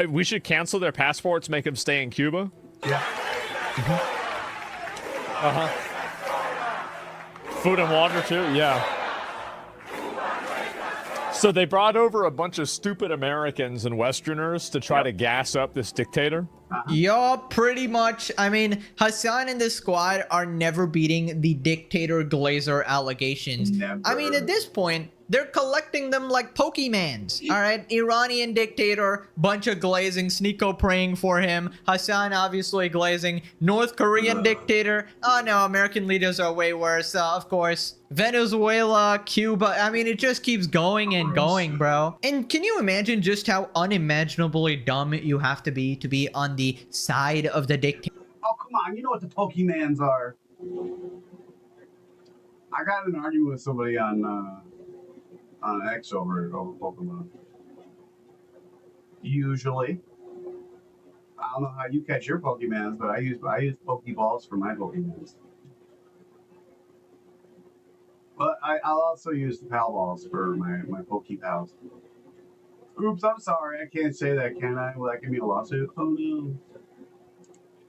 [SPEAKER 5] We should cancel their passports, make them stay in Cuba.
[SPEAKER 1] Yeah.
[SPEAKER 5] Food and water too, yeah. So they brought over a bunch of stupid Americans and Westerners to try to gas up this dictator.
[SPEAKER 2] Yeah, pretty much. I mean, Hasan and the squad are never beating the dictator Glazer allegations.
[SPEAKER 1] Never.
[SPEAKER 2] I mean, at this point, they're collecting them like Pokemans. All right, Iranian dictator, bunch of glazing, Sneeko praying for him. Hasan obviously glazing. North Korean dictator. Oh no, American leaders are way worse. Of course. Venezuela, Cuba. I mean, it just keeps going and going, bro. And can you imagine just how unimaginably dumb you have to be on the side of the dictator?
[SPEAKER 1] Oh, come on. You know what the Pokemans are. I got in an argument with somebody on X over Pokemon. Usually. I don't know how you catch your Pokemons, but I use Pokeballs for my Pokemons. But I'll also use the Pal Balls for my Pokepals. Oops, I'm sorry. I can't say that, can I? Will that give me a lawsuit? Oh, no.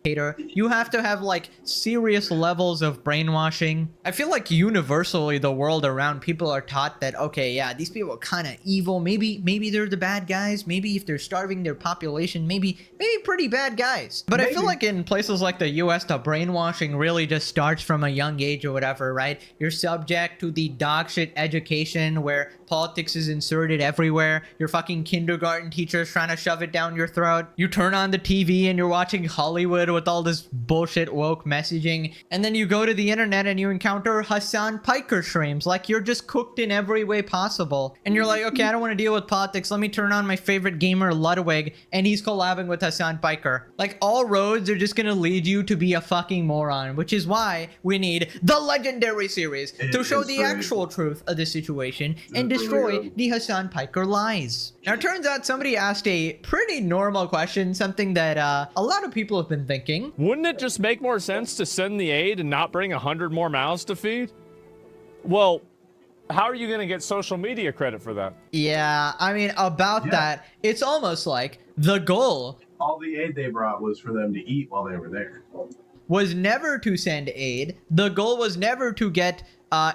[SPEAKER 2] You have to have like serious levels of brainwashing. I feel like universally the world around people are taught that, okay, yeah, these people are kind of evil. Maybe they're the bad guys. Maybe if they're starving their population, maybe pretty bad guys. But I feel like in places like the US, the brainwashing really just starts from a young age or whatever, right? You're subject to the dog shit education where politics is inserted everywhere. Your fucking kindergarten teacher's trying to shove it down your throat. You turn on the TV and you're watching Hollywood with all this bullshit woke messaging, and then you go to the internet and you encounter Hasan Piker streams, like you're just cooked in every way possible. And you're like, okay, I don't want to deal with politics. Let me turn on my favorite gamer, Ludwig, and he's collabing with Hasan Piker. Like, all roads are just gonna lead you to be a fucking moron, which is why we need the Legendary series to show the actual truth of the situation and destroy the Hasan Piker lies. Now, it turns out somebody asked a pretty normal question, something that a lot of people have been thinking.
[SPEAKER 5] Wouldn't it just make more sense to send the aid and not bring 100 more mouths to feed? Well, how are you going to get social media credit for that?
[SPEAKER 2] Yeah, I mean, about that, it's almost like the goal
[SPEAKER 1] All the aid they brought was for them to eat while they were there.
[SPEAKER 2] was never to send aid. The goal was never to get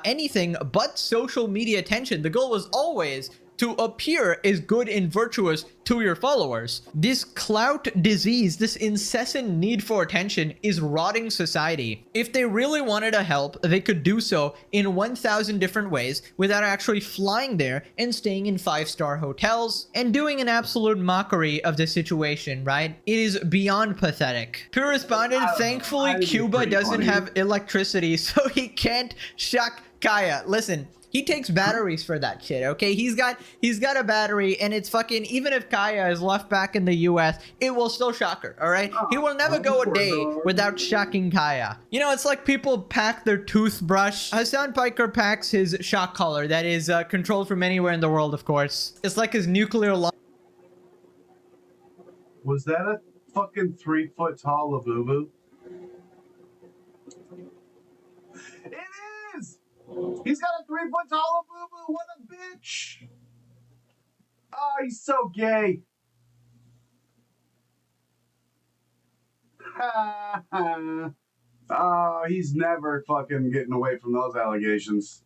[SPEAKER 2] anything but social media attention. The goal was always to appear as good and virtuous to your followers. This clout disease, this incessant need for attention is rotting society. If they really wanted to help, they could do so in 1,000 different ways without actually flying there and staying in 5-star hotels and doing an absolute mockery of the situation, right? It is beyond pathetic. Pure responded, thankfully Cuba doesn't have electricity, so he can't shock Kaya. Listen, he takes batteries for that shit, okay? He's got a battery, and it's fucking, even if Kaya is left back in the US, it will still shock her, all right? He will never go a day without shocking Kaya. You know, it's like people pack their toothbrush. Hasan Piker packs his shock collar that is controlled from anywhere in the world, of course. It's like his nuclear
[SPEAKER 1] Was that a fucking 3-foot tall Labubu? It is! He's got a 3-foot tall Labubu! What a bitch! Oh, he's so gay! Oh, he's never fucking getting away from those allegations.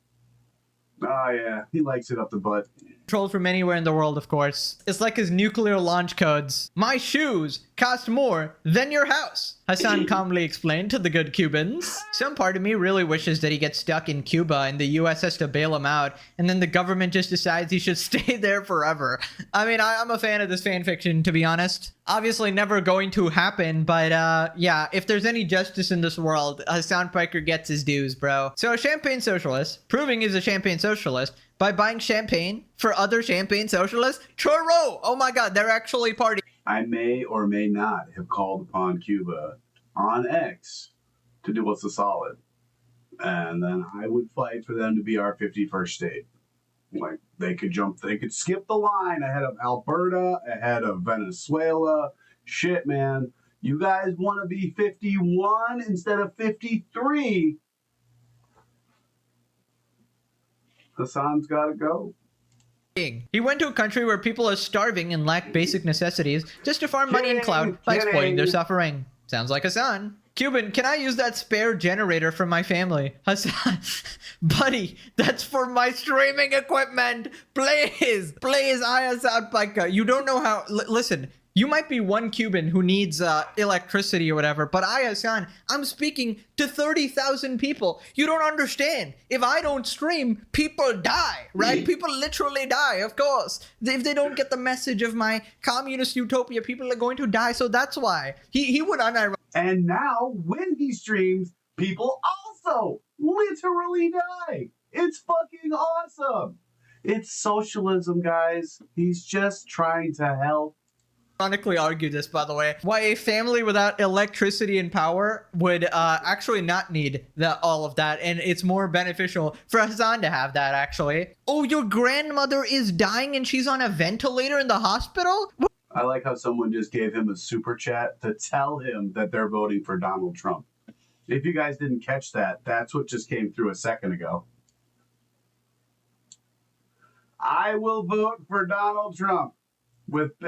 [SPEAKER 1] Oh, yeah. He likes it up the butt.
[SPEAKER 2] controlled from anywhere in the world, of course. It's like his nuclear launch codes. My shoes cost more than your house, Hasan calmly explained to the good Cubans. Some part of me really wishes that he gets stuck in Cuba and the US has to bail him out, and then the government just decides he should stay there forever. I mean, I'm a fan of this fan fiction, to be honest. Obviously never going to happen, but yeah, if there's any justice in this world, Hasan Piker gets his dues, bro. So a champagne socialist, proving he's a champagne socialist by buying champagne for other champagne socialists? Churro! Oh my god, they're actually partying.
[SPEAKER 1] I may or may not have called upon Cuba on X to do us a solid. And then I would fight for them to be our 51st state. Like, they could skip the line ahead of Alberta, ahead of Venezuela. Shit, man. You guys want to be 51 instead of 53? Hasan's got to go.
[SPEAKER 2] He went to a country where people are starving and lack basic necessities just to farm money and clout by exploiting their suffering. Sounds like Hasan. Cuban, can I use that spare generator from my family? Hasan, buddy, that's for my streaming equipment. Please, I Hasan Piker. You don't know how. Listen, you might be one Cuban who needs electricity or whatever, but I, Hasan, I'm speaking to 30,000 people. You don't understand. If I don't stream, people die, right? People literally die, of course. If they don't get the message of my communist utopia, people are going to die. So that's why he would unironically.
[SPEAKER 1] And now, when he streams, people also literally die. It's fucking awesome. It's socialism, guys. He's just trying to help.
[SPEAKER 2] Ironically argue this, by the way, why a family without electricity and power would actually not need all of that, and it's more beneficial for Hasan to have that, actually. Oh, your grandmother is dying and she's on a ventilator in the hospital?
[SPEAKER 1] I like how someone just gave him a super chat to tell him that they're voting for Donald Trump. If you guys didn't catch that, that's what just came through a second ago. I will vote for Donald Trump.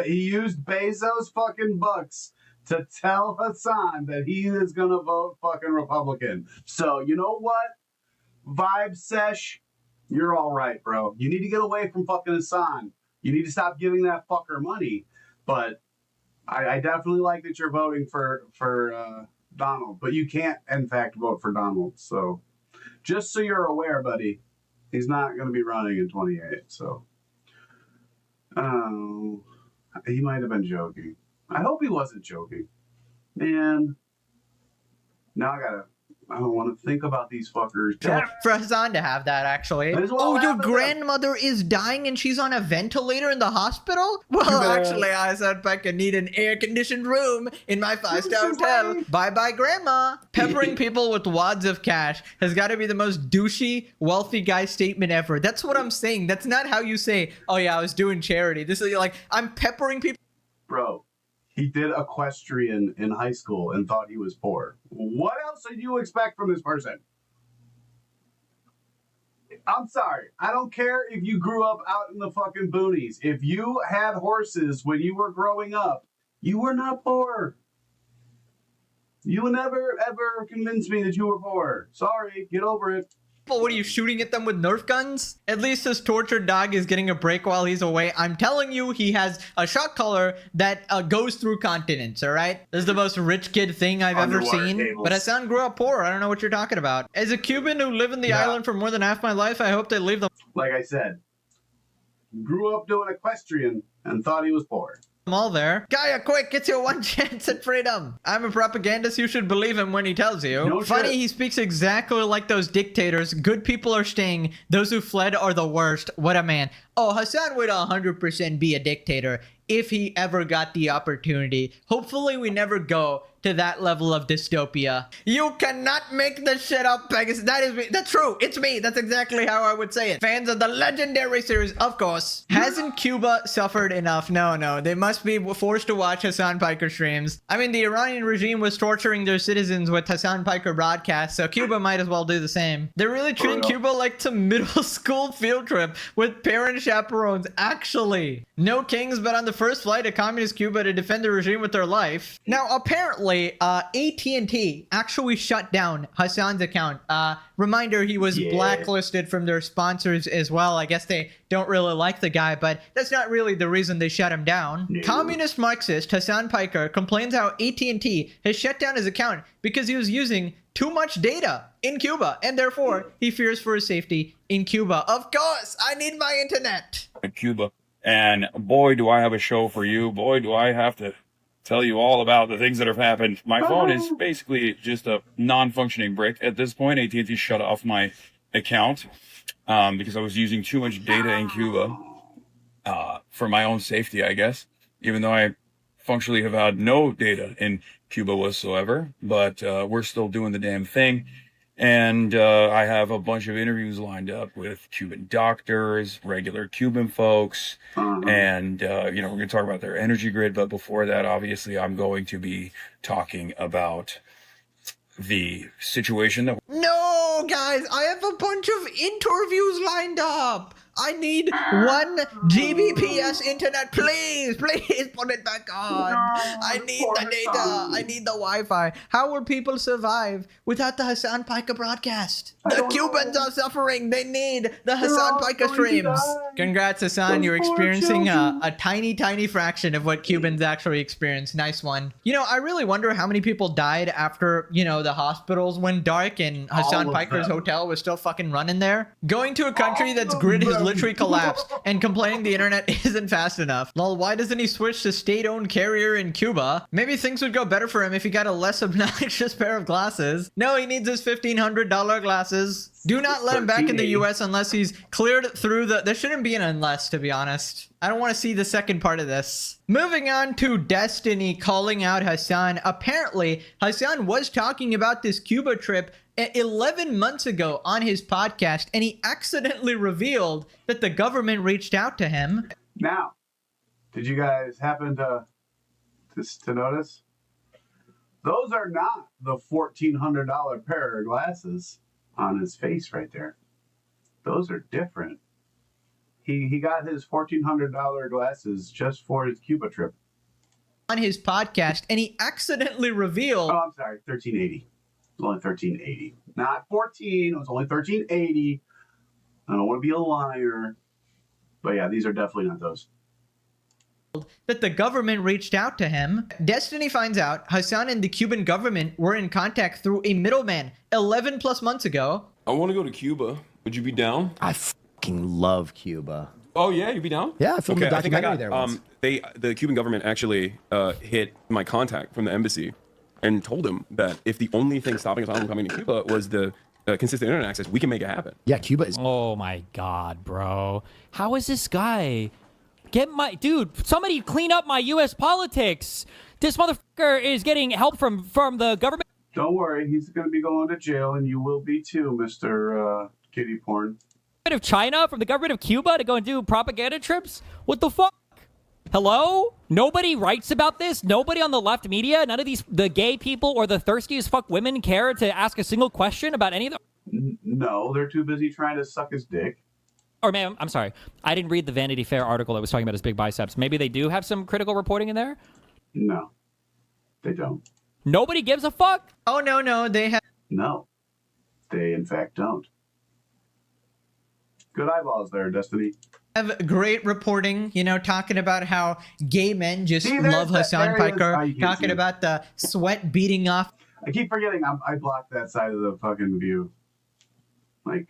[SPEAKER 1] He used Bezos' fucking bucks to tell Hasan that he is gonna vote fucking Republican. So you know what? Vibe sesh, you're all right, bro. You need to get away from fucking Hasan. You need to stop giving that fucker money. But I definitely like that you're voting for Donald. But you can't, in fact, vote for Donald. So just so you're aware, buddy, he's not gonna be running in 28. So. Oh, he might have been joking. I hope he wasn't joking. Man, Now I don't want to think about these fuckers.
[SPEAKER 2] For Hasan to have that, actually.
[SPEAKER 1] That is what
[SPEAKER 2] Oh, your
[SPEAKER 1] happened to them.
[SPEAKER 2] grandmother is dying and she's on a ventilator in the hospital? Well, actually, Hasan Piker need an air-conditioned room in my five-star hotel. Bye-bye, grandma. Peppering people with wads of cash has got to be the most douchey, wealthy guy statement ever. That's what I'm saying. That's not how you say, oh yeah, I was doing charity. This is like, I'm peppering people.
[SPEAKER 1] Bro, he did equestrian in high school and thought he was poor. What else did you expect from this person? I'm sorry. I don't care if you grew up out in the fucking boonies. If you had horses when you were growing up, you were not poor. You would never, ever convince me that you were poor. Sorry. Get over it.
[SPEAKER 2] What are you, shooting at them with Nerf guns? At least his tortured dog is getting a break while he's away. I'm telling you, he has a shot collar that goes through continents, all right? This is the most rich kid thing I've ever
[SPEAKER 1] Underwater
[SPEAKER 2] seen.
[SPEAKER 1] cables.
[SPEAKER 2] But Hasan grew up poor. I don't know what you're talking about. As a Cuban who lived in the island for more than half my life, I hope they leave them
[SPEAKER 1] Like I said, grew up doing equestrian and thought he was poor.
[SPEAKER 2] all there. Gaia, quick, it's your one chance at freedom. I'm a propagandist. You should believe him when he tells you.
[SPEAKER 1] No
[SPEAKER 2] Funny,
[SPEAKER 1] shit.
[SPEAKER 2] he speaks exactly like those dictators. Good people are staying. Those who fled are the worst. What a man. Oh, Hasan would 100% be a dictator if he ever got the opportunity. Hopefully we never go to that level of dystopia. You cannot make this shit up, Pegasus. That is me. That's true. It's me. That's exactly how I would say it. Fans of the legendary series, of course. Hasn't Cuba suffered enough? No. They must be forced to watch Hasan Piker streams. I mean, the Iranian regime was torturing their citizens with Hasan Piker broadcasts, so Cuba might as well do the same. They're really treating Cuba like some middle school field trip with parent chaperones, actually. No kings, but on the first flight of communist Cuba to defend the regime with their life. Now, apparently, AT&T actually shut down Hasan's account. Reminder, he was blacklisted from their sponsors as well. I guess they don't really like the guy, but that's not really the reason they shut him down. Communist Marxist Hasan Piker complains how AT&T has shut down his account because he was using too much data in Cuba, and therefore he fears for his safety in Cuba. Of course, I need my internet.
[SPEAKER 7] In Cuba. And boy, do I have a show for you. Boy, do I have to tell you all about the things that have happened. My phone is basically just a non-functioning brick. At this point, AT&T shut off my account because I was using too much data in Cuba for my own safety, I guess, even though I functionally have had no data in Cuba whatsoever. But we're still doing the damn thing. And I have a bunch of interviews lined up with Cuban doctors, regular Cuban folks, and, we're going to talk about their energy grid. But before that, obviously, I'm going to be talking about the situation that...
[SPEAKER 2] No, guys, I have a bunch of interviews lined up. I need 1 Gbps internet, please put it back on. I need the data. I need the Wi-Fi. How will people survive without the Hasan Piker broadcast? The Cubans are suffering. They need the Hasan Piker streams. Congrats, Hasan. You're experiencing a tiny fraction of what Cubans actually experience. Nice one. I really wonder how many people died after, the hospitals went dark and Hasan Piker's hotel was still fucking running there. Going to a country that's grid has literally collapsed and complaining the internet isn't fast enough. Lol, why doesn't he switch to state-owned carrier in Cuba? Maybe things would go better for him if he got a less obnoxious pair of glasses. No, he needs his $1,500 glasses. Do not let him back in the US unless he's cleared through there shouldn't be an unless, to be honest. I don't want to see the second part of this. Moving on to Destiny calling out Hasan. Apparently, Hasan was talking about this Cuba trip 11 months ago on his podcast, and he accidentally revealed that the government reached out to him.
[SPEAKER 1] Now, did you guys happen to notice? Those are not the $1,400 pair of glasses on his face right there. Those are different. He got his $1,400 glasses just for his Cuba trip.
[SPEAKER 2] On his podcast, and he accidentally revealed...
[SPEAKER 1] Oh, I'm sorry, $1,380. It was only $1,380. Not 14, it was only $1,380. I don't want to be a liar. But yeah, these are definitely not those.
[SPEAKER 2] That the government reached out to him. Destiny finds out Hasan and the Cuban government were in contact through a middleman 11 plus months ago.
[SPEAKER 8] I want to go to Cuba. Would you be down?
[SPEAKER 9] I fucking love Cuba.
[SPEAKER 8] Oh yeah, you'd be down?
[SPEAKER 9] Yeah, I filmed a documentary there once.
[SPEAKER 8] The Cuban government actually hit my contact from the embassy, and told him that if the only thing stopping us from coming to Cuba was the consistent internet access, we can make it happen.
[SPEAKER 9] Yeah, Cuba is.
[SPEAKER 10] Oh my God, bro. How is this guy? Dude, somebody clean up my U.S. politics. This motherfucker is getting help from the government.
[SPEAKER 1] Don't worry, he's going to be going to jail, and you will be too, Mr. Kitty Porn.
[SPEAKER 10] Of China, from the government of Cuba to go and do propaganda trips? What the fuck? Hello? Nobody writes about this? Nobody on the left media? None of the gay people or the thirsty as fuck women care to ask a single question about any of them?
[SPEAKER 1] No, they're too busy trying to suck his dick.
[SPEAKER 10] Or, man, I'm sorry. I didn't read the Vanity Fair article that was talking about his big biceps. Maybe they do have some critical reporting in there?
[SPEAKER 1] No, they don't.
[SPEAKER 10] Nobody gives a fuck?
[SPEAKER 2] Oh, no, they have.
[SPEAKER 1] No, they in fact don't. Good eyeballs there, Destiny.
[SPEAKER 2] Have great reporting, you know, talking about how gay men just love Hasan Piker, talking about the sweat beating off.
[SPEAKER 1] I keep forgetting I blocked that side of the fucking view. Like,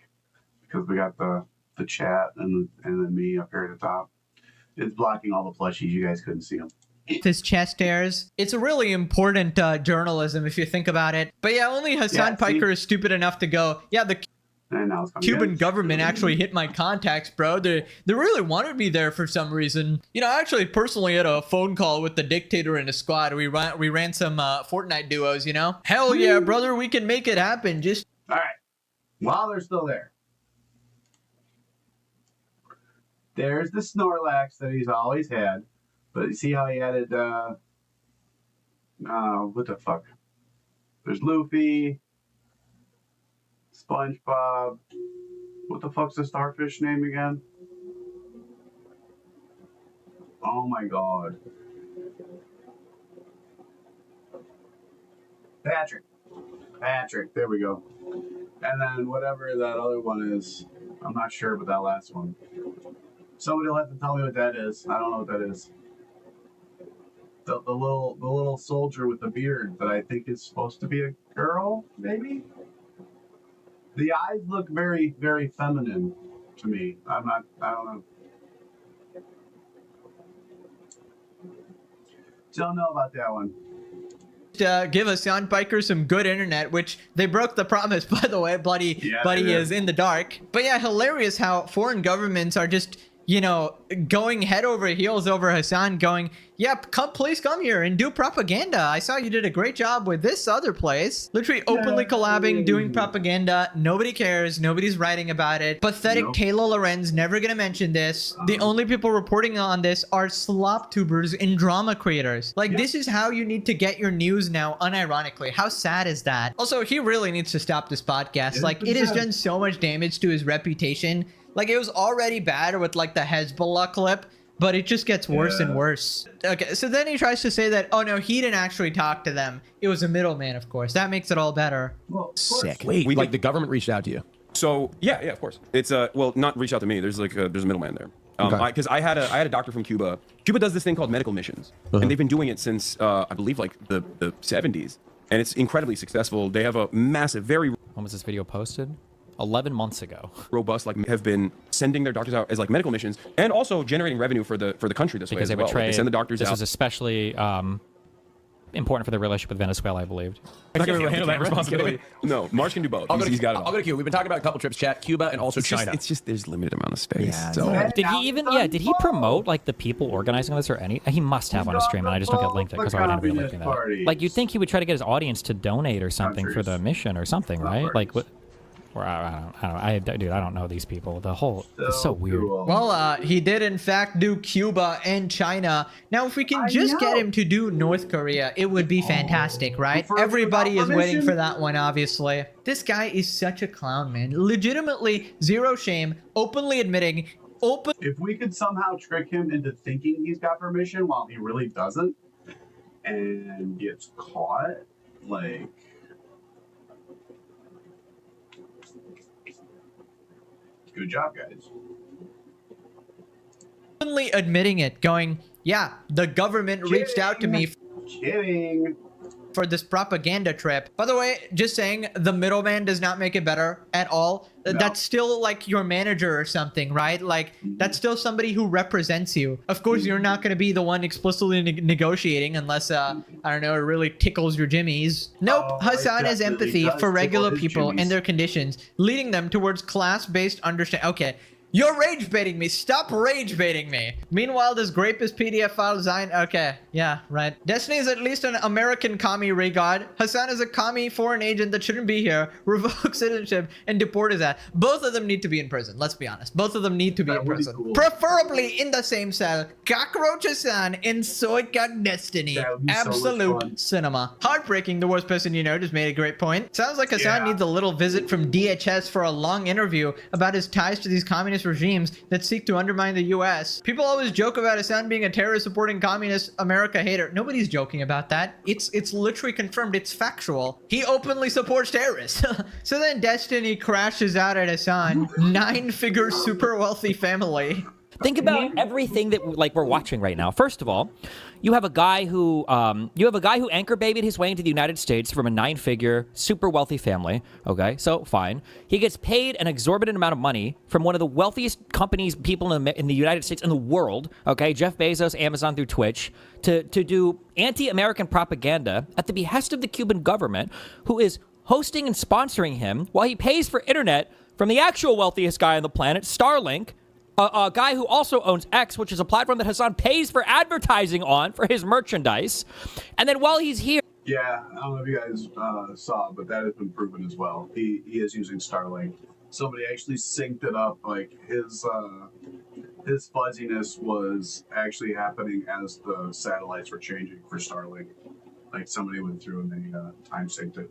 [SPEAKER 1] because we got the chat and then me up here at the top. It's blocking all the plushies. You guys couldn't see them.
[SPEAKER 2] His chest hairs. It's a really important journalism if you think about it. But yeah, only Hasan Piker is stupid enough to go, yeah, the Cuban government actually hit my contacts, bro. They really wanted me there for some reason. You know, I actually personally had a phone call with the dictator and his squad. We ran some Fortnite duos, you know? Hell yeah, brother, we can make it happen. Just
[SPEAKER 1] all right. While they're still there. There's the Snorlax that he's always had. But you see how he added, what the fuck? There's Luffy, SpongeBob. What the fuck's the starfish name again? Oh my god. Patrick, there we go. And then whatever that other one is, I'm not sure about that last one. Somebody will have to tell me what that is. I don't know what that is. The little soldier with the beard that I think is supposed to be a girl, maybe? The eyes look very, very feminine to me. I don't know. Don't know about that one.
[SPEAKER 2] Give Hasan Piker some good internet, which they broke the promise, by the way. Buddy is in the dark. But yeah, hilarious how foreign governments are just, you know, going head over heels over Hasan, going, yeah, please come here and do propaganda. I saw you did a great job with this other place. Literally openly collabing, doing propaganda. Nobody cares. Nobody's writing about it. Pathetic Taylor Lorenz, never gonna mention this. The only people reporting on this are slop tubers and drama creators. Like, this is how you need to get your news now, unironically. How sad is that? Also, he really needs to stop this podcast. Like, it has done so much damage to his reputation. Like, it was already bad with, like, the Hezbollah clip, but it just gets worse and worse. Okay, so then he tries to say that, oh, no, he didn't actually talk to them. It was a middleman, of course. That makes it all better.
[SPEAKER 1] Well,
[SPEAKER 9] sick. Wait, like the government reached out to you?
[SPEAKER 8] So, yeah, of course. It's, well, not reached out to me. There's, like, there's a middleman there. Because I had a doctor from Cuba. Cuba does this thing called medical missions. And they've been doing it since, I believe, like, the 70s. And it's incredibly successful. They have a massive, very...
[SPEAKER 10] When was this video posted? 11 months ago.
[SPEAKER 8] Robust, like, have been sending their doctors out as like medical missions and also generating revenue for the country this way as well. Like, they send the doctors out.
[SPEAKER 10] This was especially important for the relationship with Venezuela, I believed.
[SPEAKER 8] I'm not going to handle that responsibility. No, March can do both. He's got it all.
[SPEAKER 9] I'll go to Cuba. We've been talking about a couple trips, chat. Cuba and also China.
[SPEAKER 8] It's just there's limited amount of space.
[SPEAKER 9] Yeah,
[SPEAKER 8] so.
[SPEAKER 10] Did he even? Yeah. Did he promote like the people organizing this or any? He must have on a stream, and I just don't get linked it because I didn't really linking that. Like, you'd think he would try to get his audience to donate or something for the mission or something, right? Like what? Or I don't know these people. The whole it's so weird.
[SPEAKER 2] Well, he did in fact do Cuba and China. Now, if we can just get him to do North Korea, it would be fantastic, right? Everybody is waiting for that one, obviously. This guy is such a clown, man. Legitimately zero shame, openly admitting.
[SPEAKER 1] If we could somehow trick him into thinking he's got permission while he really doesn't, and gets caught, like. Good job, guys.
[SPEAKER 2] Openly admitting it, going, yeah, the government reached out to me.
[SPEAKER 1] Kidding.
[SPEAKER 2] for this propaganda trip. By the way, just saying, the middleman does not make it better at all. No. That's still like your manager or something, right? Like that's still somebody who represents you. Of course, you're not going to be the one explicitly negotiating unless, I don't know, it really tickles your jimmies. Nope, Hasan has empathy for regular people and their conditions, leading them towards class-based understanding. Okay. You're rage baiting me. Stop rage baiting me. Meanwhile, this grapist PDF file design. Okay. Yeah, right. Destiny is at least an American commie regard. Hasan is a commie foreign agent that shouldn't be here. Revoke citizenship and deport his ass. Both of them need to be in prison. Let's be honest. Both of them need to be in prison. Cool. Preferably in the same cell. Cockroach Hasan and Soycock Destiny. Absolute so cinema. Heartbreaking. The worst person you know just made a great point. Sounds like Hasan needs a little visit from DHS for a long interview about his ties to these communist regimes that seek to undermine the US. People always joke about Hasan being a terrorist supporting communist America hater. Nobody's joking about that. It's literally confirmed. It's factual. He openly supports terrorists. So then Destiny crashes out at Hasan. 9-figure super wealthy family.
[SPEAKER 10] Think about everything that we're watching right now. First of all, you have a guy who anchor babied his way into the United States from a 9-figure, super wealthy family. Okay, so fine. He gets paid an exorbitant amount of money from one of the wealthiest people in the United States in the world. Okay, Jeff Bezos, Amazon through Twitch, to do anti-American propaganda at the behest of the Cuban government, who is hosting and sponsoring him while he pays for internet from the actual wealthiest guy on the planet, Starlink. A guy who also owns X, which is a platform that Hasan pays for advertising on for his merchandise. And then while he's here...
[SPEAKER 1] Yeah, I don't know if you guys saw, but that has been proven as well. He is using Starlink. Somebody actually synced it up. Like, his fuzziness was actually happening as the satellites were changing for Starlink. Like, somebody went through and they time synced it.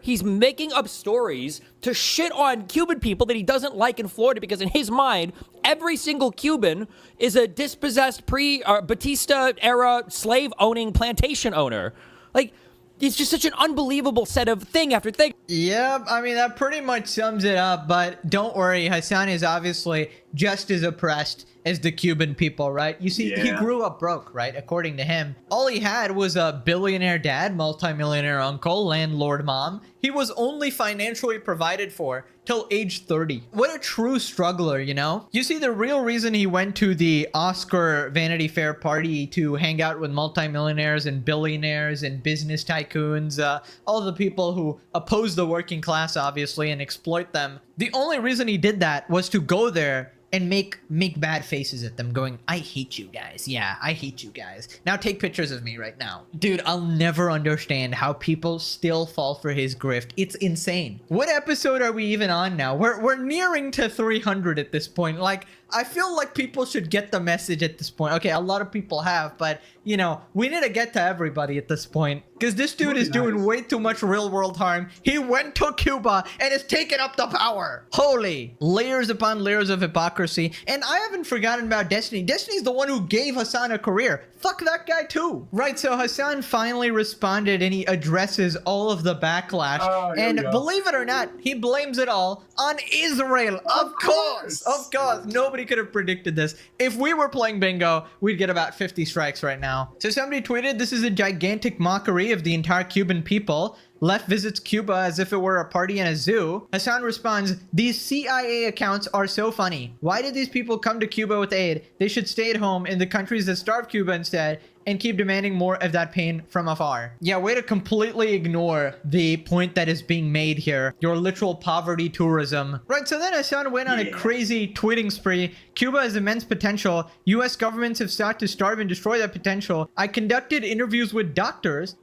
[SPEAKER 10] He's making up stories to shit on Cuban people that he doesn't like in Florida because in his mind, every single Cuban is a dispossessed Batista-era slave-owning plantation owner. Like, it's just such an unbelievable set of thing after thing.
[SPEAKER 2] Yeah, I mean, that pretty much sums it up, but don't worry, Hasan is obviously just as oppressed as the Cuban people, right? You see, he grew up broke, right? According to him. All he had was a billionaire dad, multimillionaire uncle, landlord mom. He was only financially provided for till age 30. What a true struggler, you know? You see, the real reason he went to the Oscar Vanity Fair party to hang out with multimillionaires and billionaires and business tycoons, all the people who oppose the working class, obviously, and exploit them. The only reason he did that was to go there and make bad faces at them, going, I hate you guys. Yeah, I hate you guys. Now take pictures of me right now. Dude, I'll never understand how people still fall for his grift. It's insane. What episode are we even on now? We're nearing to 300 at this point. Like, I feel like people should get the message at this point. Okay, a lot of people have, but, you know, we need to get to everybody at this point. Because this dude is doing way too much real world harm. He went to Cuba and has taken up the power. Holy. Layers upon layers of hypocrisy. And I haven't forgotten about Destiny. Destiny's the one who gave Hasan a career. Fuck that guy too. Right, so Hasan finally responded and he addresses all of the backlash. And believe it or not, he blames it all on Israel. Of course. Of course. Nobody could have predicted this. If we were playing bingo, we'd get about 50 strikes right now. So somebody tweeted, this is a gigantic mockery of the entire Cuban people. Left visits Cuba as if it were a party in a zoo. Hasan responds, these CIA accounts are so funny. Why did these people come to Cuba with aid? They should stay at home in the countries that starve Cuba instead and keep demanding more of that pain from afar. Yeah, way to completely ignore the point that is being made here. Your literal poverty tourism. Right, so then Hasan went on a crazy tweeting spree. Cuba has immense potential. US governments have sought to starve and destroy that potential. I conducted interviews with doctors,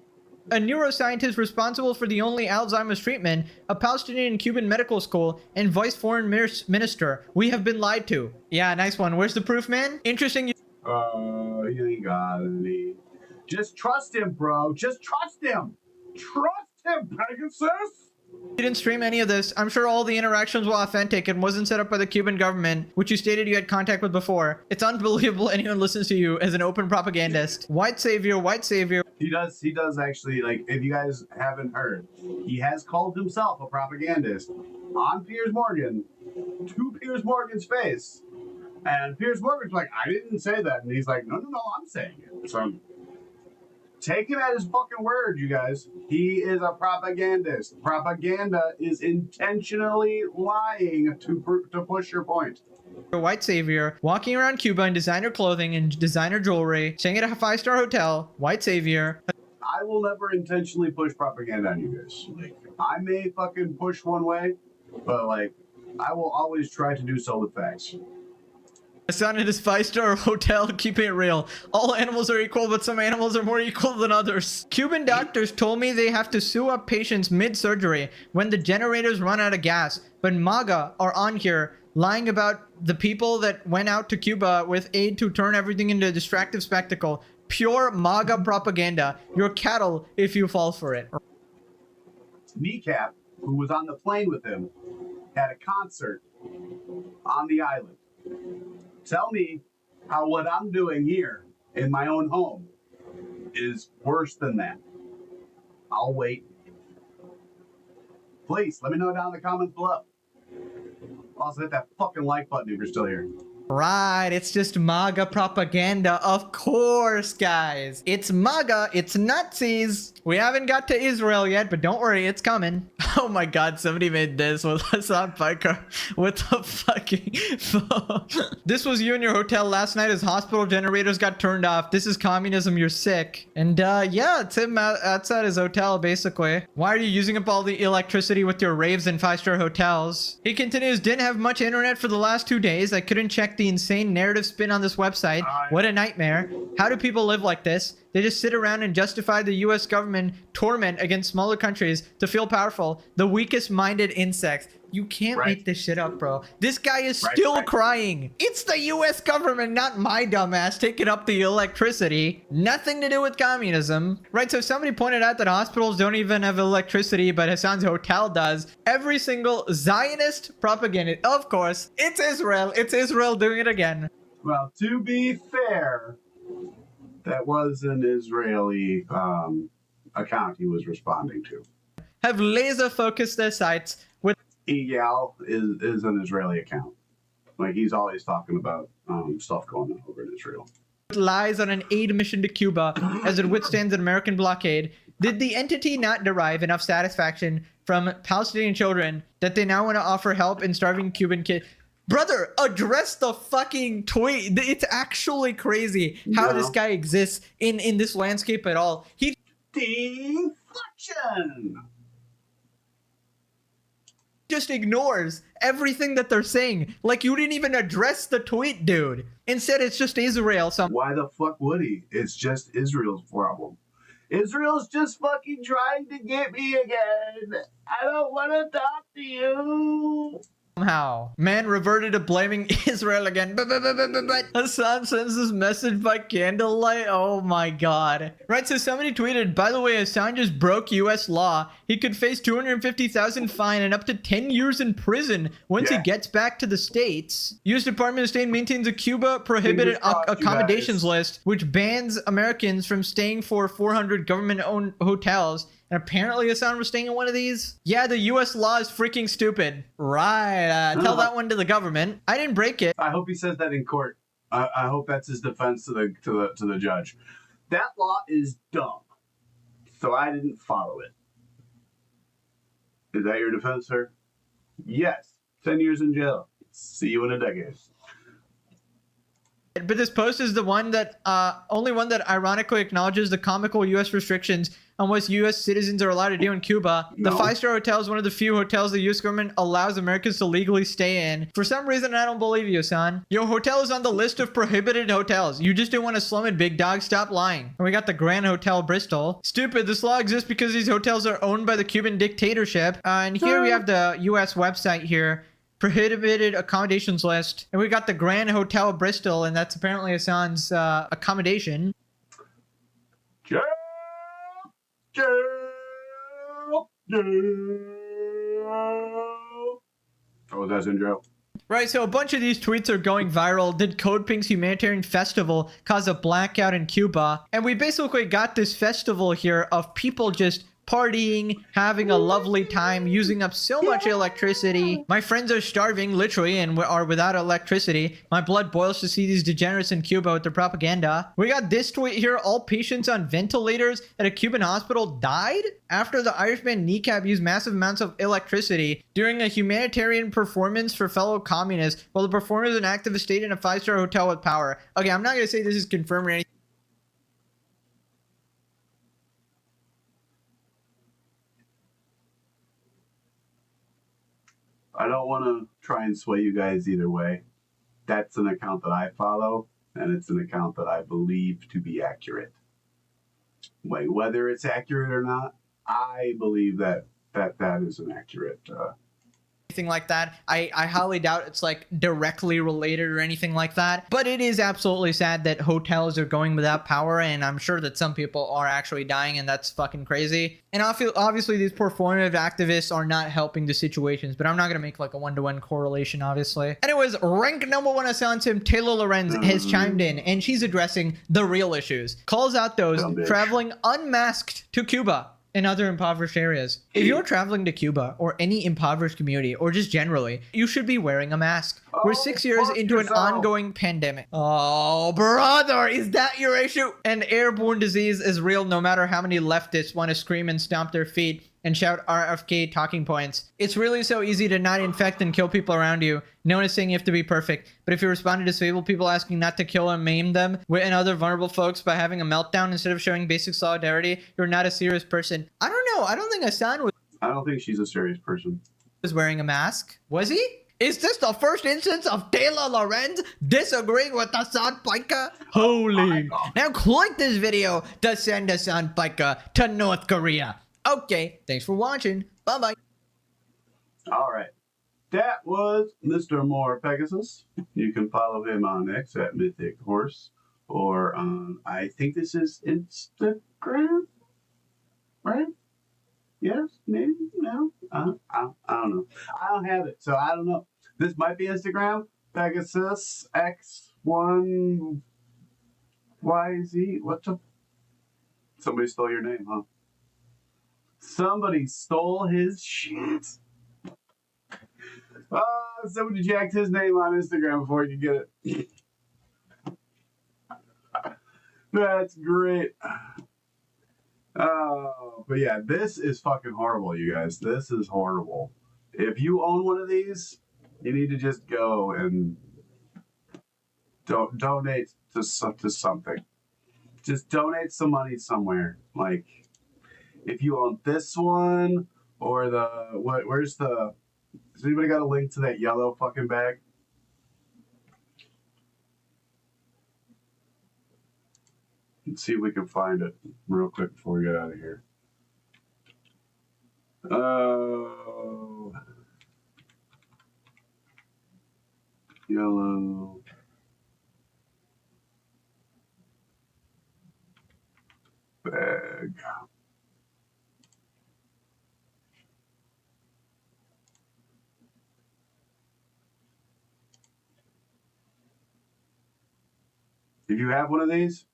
[SPEAKER 2] a neuroscientist responsible for the only Alzheimer's treatment, a Palestinian Cuban medical school, and vice foreign minister. We have been lied to. Yeah, nice one. Where's the proof, man? Interesting.
[SPEAKER 1] You ain't got any. Just trust him, bro. Just trust him. Trust him, Pegasus.
[SPEAKER 2] You didn't stream any of this. I'm sure all the interactions were authentic and wasn't set up by the Cuban government, which you stated you had contact with before. It's unbelievable anyone listens to you as an open propagandist. White savior, white savior.
[SPEAKER 1] He does actually, like, if you guys haven't heard, he has called himself a propagandist on Piers Morgan, to Piers Morgan's face. And Piers Morgan's like, I didn't say that. And he's like, no, I'm saying it. Take him at his fucking word, you guys. He is a propagandist. Propaganda is intentionally lying to push your point.
[SPEAKER 2] A white savior walking around Cuba in designer clothing and designer jewelry, staying at a 5-star hotel, white savior.
[SPEAKER 1] I will never intentionally push propaganda on you guys. Like, I may fucking push one way, but like, I will always try to do so with facts.
[SPEAKER 2] Hasan in his 5-star hotel, keeping it real. All animals are equal, but some animals are more equal than others. Cuban doctors told me they have to sew up patients mid-surgery when the generators run out of gas. But MAGA are on here lying about the people that went out to Cuba with aid to turn everything into a distractive spectacle. Pure MAGA propaganda. You're cattle if you fall for it.
[SPEAKER 1] Kneecap, who was on the plane with him, had a concert on the island. Tell me how what I'm doing here in my own home is worse than that. I'll wait. Please, let me know down in the comments below. Also, hit that fucking like button if you're still here.
[SPEAKER 2] Right, it's just MAGA propaganda, of course, guys. It's MAGA, it's Nazis. We haven't got to Israel yet, but don't worry, it's coming. Oh my god, somebody made this with Hasan Piker with the fucking phone. This was you in your hotel last night as hospital generators got turned off. This is communism, you're sick. And yeah, it's him outside his hotel, basically. Why are you using up all the electricity with your raves and 5-star hotels? He continues, didn't have much internet for the last 2 days. I couldn't check the insane narrative spin on this website. What a nightmare. How do people live like this? They just sit around and justify the US government torment against smaller countries to feel powerful. The weakest minded insects. You can't make this shit up, bro. This guy is still crying. It's the US government, not my dumbass, taking up the electricity. Nothing to do with communism. Right, so somebody pointed out that hospitals don't even have electricity, but Hasan's hotel does. Every single Zionist propaganda, of course, it's Israel. It's Israel doing it again.
[SPEAKER 1] Well, to be fair, that was an Israeli account he was responding to.
[SPEAKER 2] Have laser focused their sights with
[SPEAKER 1] Egal is an Israeli account. Like, he's always talking about stuff going on over in Israel.
[SPEAKER 2] Lies on an aid mission to Cuba as it withstands an American blockade. Did the entity not derive enough satisfaction from Palestinian children that they now want to offer help in starving Cuban kids? Brother, address the fucking tweet. It's actually crazy how this guy exists in this landscape at all. He
[SPEAKER 1] deflection.
[SPEAKER 2] Just ignores everything that they're saying. Like, you didn't even address the tweet, dude. Instead, it's just Israel.
[SPEAKER 1] Why the fuck would he? It's just Israel's problem. Israel's just fucking trying to get me again. I don't want to talk to you.
[SPEAKER 2] Somehow, man reverted to blaming Israel again. But Hasan sends this message by candlelight. Oh my god. Right, so somebody tweeted, by the way, Hasan just broke US law. He could face $250,000 fine and up to 10 years in prison once he gets back to the States. US Department of State maintains a Cuba prohibited accommodations list, which bans Americans from staying for 400 government-owned hotels. And apparently Hasan was staying in one of these. Yeah, the US law is freaking stupid. Right, tell that one to the government. I didn't break it.
[SPEAKER 1] I hope he says that in court. I hope that's his defense to the judge. That law is dumb. So I didn't follow it. Is that your defense, sir? Yes. 10 years in jail. See you in a decade.
[SPEAKER 2] But this post is the one that, only one that ironically acknowledges the comical US restrictions on what US citizens are allowed to do in Cuba. The 5-star hotel is one of the few hotels the US government allows Americans to legally stay in. For some reason, I don't believe you, son. Your hotel is on the list of prohibited hotels. You just didn't want to slum it, big dog. Stop lying. And we got the Grand Hotel Bristol. Stupid. This law exists because these hotels are owned by the Cuban dictatorship. And here we have the US website here. Prohibited accommodations list. And we got the Grand Hotel Bristol, and that's apparently Hasan's accommodation.
[SPEAKER 1] Oh, that's in jail.
[SPEAKER 2] Right, so a bunch of these tweets are going viral. Did Code Pink's humanitarian festival cause a blackout in Cuba? And we basically got this festival here of people just partying, having a lovely time, using up so much electricity. My friends are starving, literally, and are without electricity. My blood boils to see these degenerates in Cuba with their propaganda. We got this tweet here. All patients on ventilators at a Cuban hospital died after the Irishman kneecap used massive amounts of electricity during a humanitarian performance for fellow communists while the performers and activists stayed in a 5-star hotel with power. Okay, I'm not going to say this is confirmed or anything.
[SPEAKER 1] I don't want to try and sway you guys either way. That's an account that I follow, and it's an account that I believe to be accurate. Whether it's accurate or not, I believe that is an accurate.
[SPEAKER 2] Anything like that. I highly doubt it's like directly related or anything like that, but it is absolutely sad that hotels are going without power, and I'm sure that some people are actually dying, and that's fucking crazy. And obviously these performative activists are not helping the situations, but I'm not gonna make like a one-to-one correlation, obviously. Anyways, rank number 1 Assassin Taylor Lorenz has chimed in, and she's addressing the real issues. Calls out those traveling unmasked to Cuba in other impoverished areas. If you're traveling to Cuba or any impoverished community or just generally, you should be wearing a mask. We're 6 years into an ongoing pandemic. Oh, brother, is that your issue? An airborne disease is real no matter how many leftists want to scream and stomp their feet and shout RFK talking points. It's really so easy to not infect and kill people around you. No one is saying you have to be perfect, but if you respond to disabled people asking not to kill and maim them and other vulnerable folks by having a meltdown instead of showing basic solidarity, you're not a serious person. I don't know. I don't think Hasan was...
[SPEAKER 1] I don't think she's a serious person.
[SPEAKER 2] ...was wearing a mask. Was he? Is this the first instance of Taylor Lorenz disagreeing with Hasan Piker? Holy. Now click this video to send Hasan Piker to North Korea. Okay, thanks for watching. Bye-bye.
[SPEAKER 1] All right. That was Mr. Moore Pegasus. You can follow him on X at Mythic Horse, or on, I think this is Instagram, right? Yes, maybe, no, I don't know. I don't have it, so I don't know. This might be Instagram, Pegasus X1YZ. What the? Somebody stole your name, huh? Somebody stole his shit. Somebody jacked his name on Instagram before you get it. That's great. But yeah, this is fucking horrible, you guys. This is horrible. If you own one of these, you need to just go and donate to something. Just donate some money somewhere. Like, if you own this one, or where's the, has anybody got a link to that yellow fucking bag? Let's see if we can find it real quick before we get out of here. Oh, yellow bag. If you have one of these,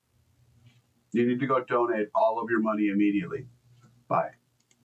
[SPEAKER 1] you need to go donate all of your money immediately. Bye.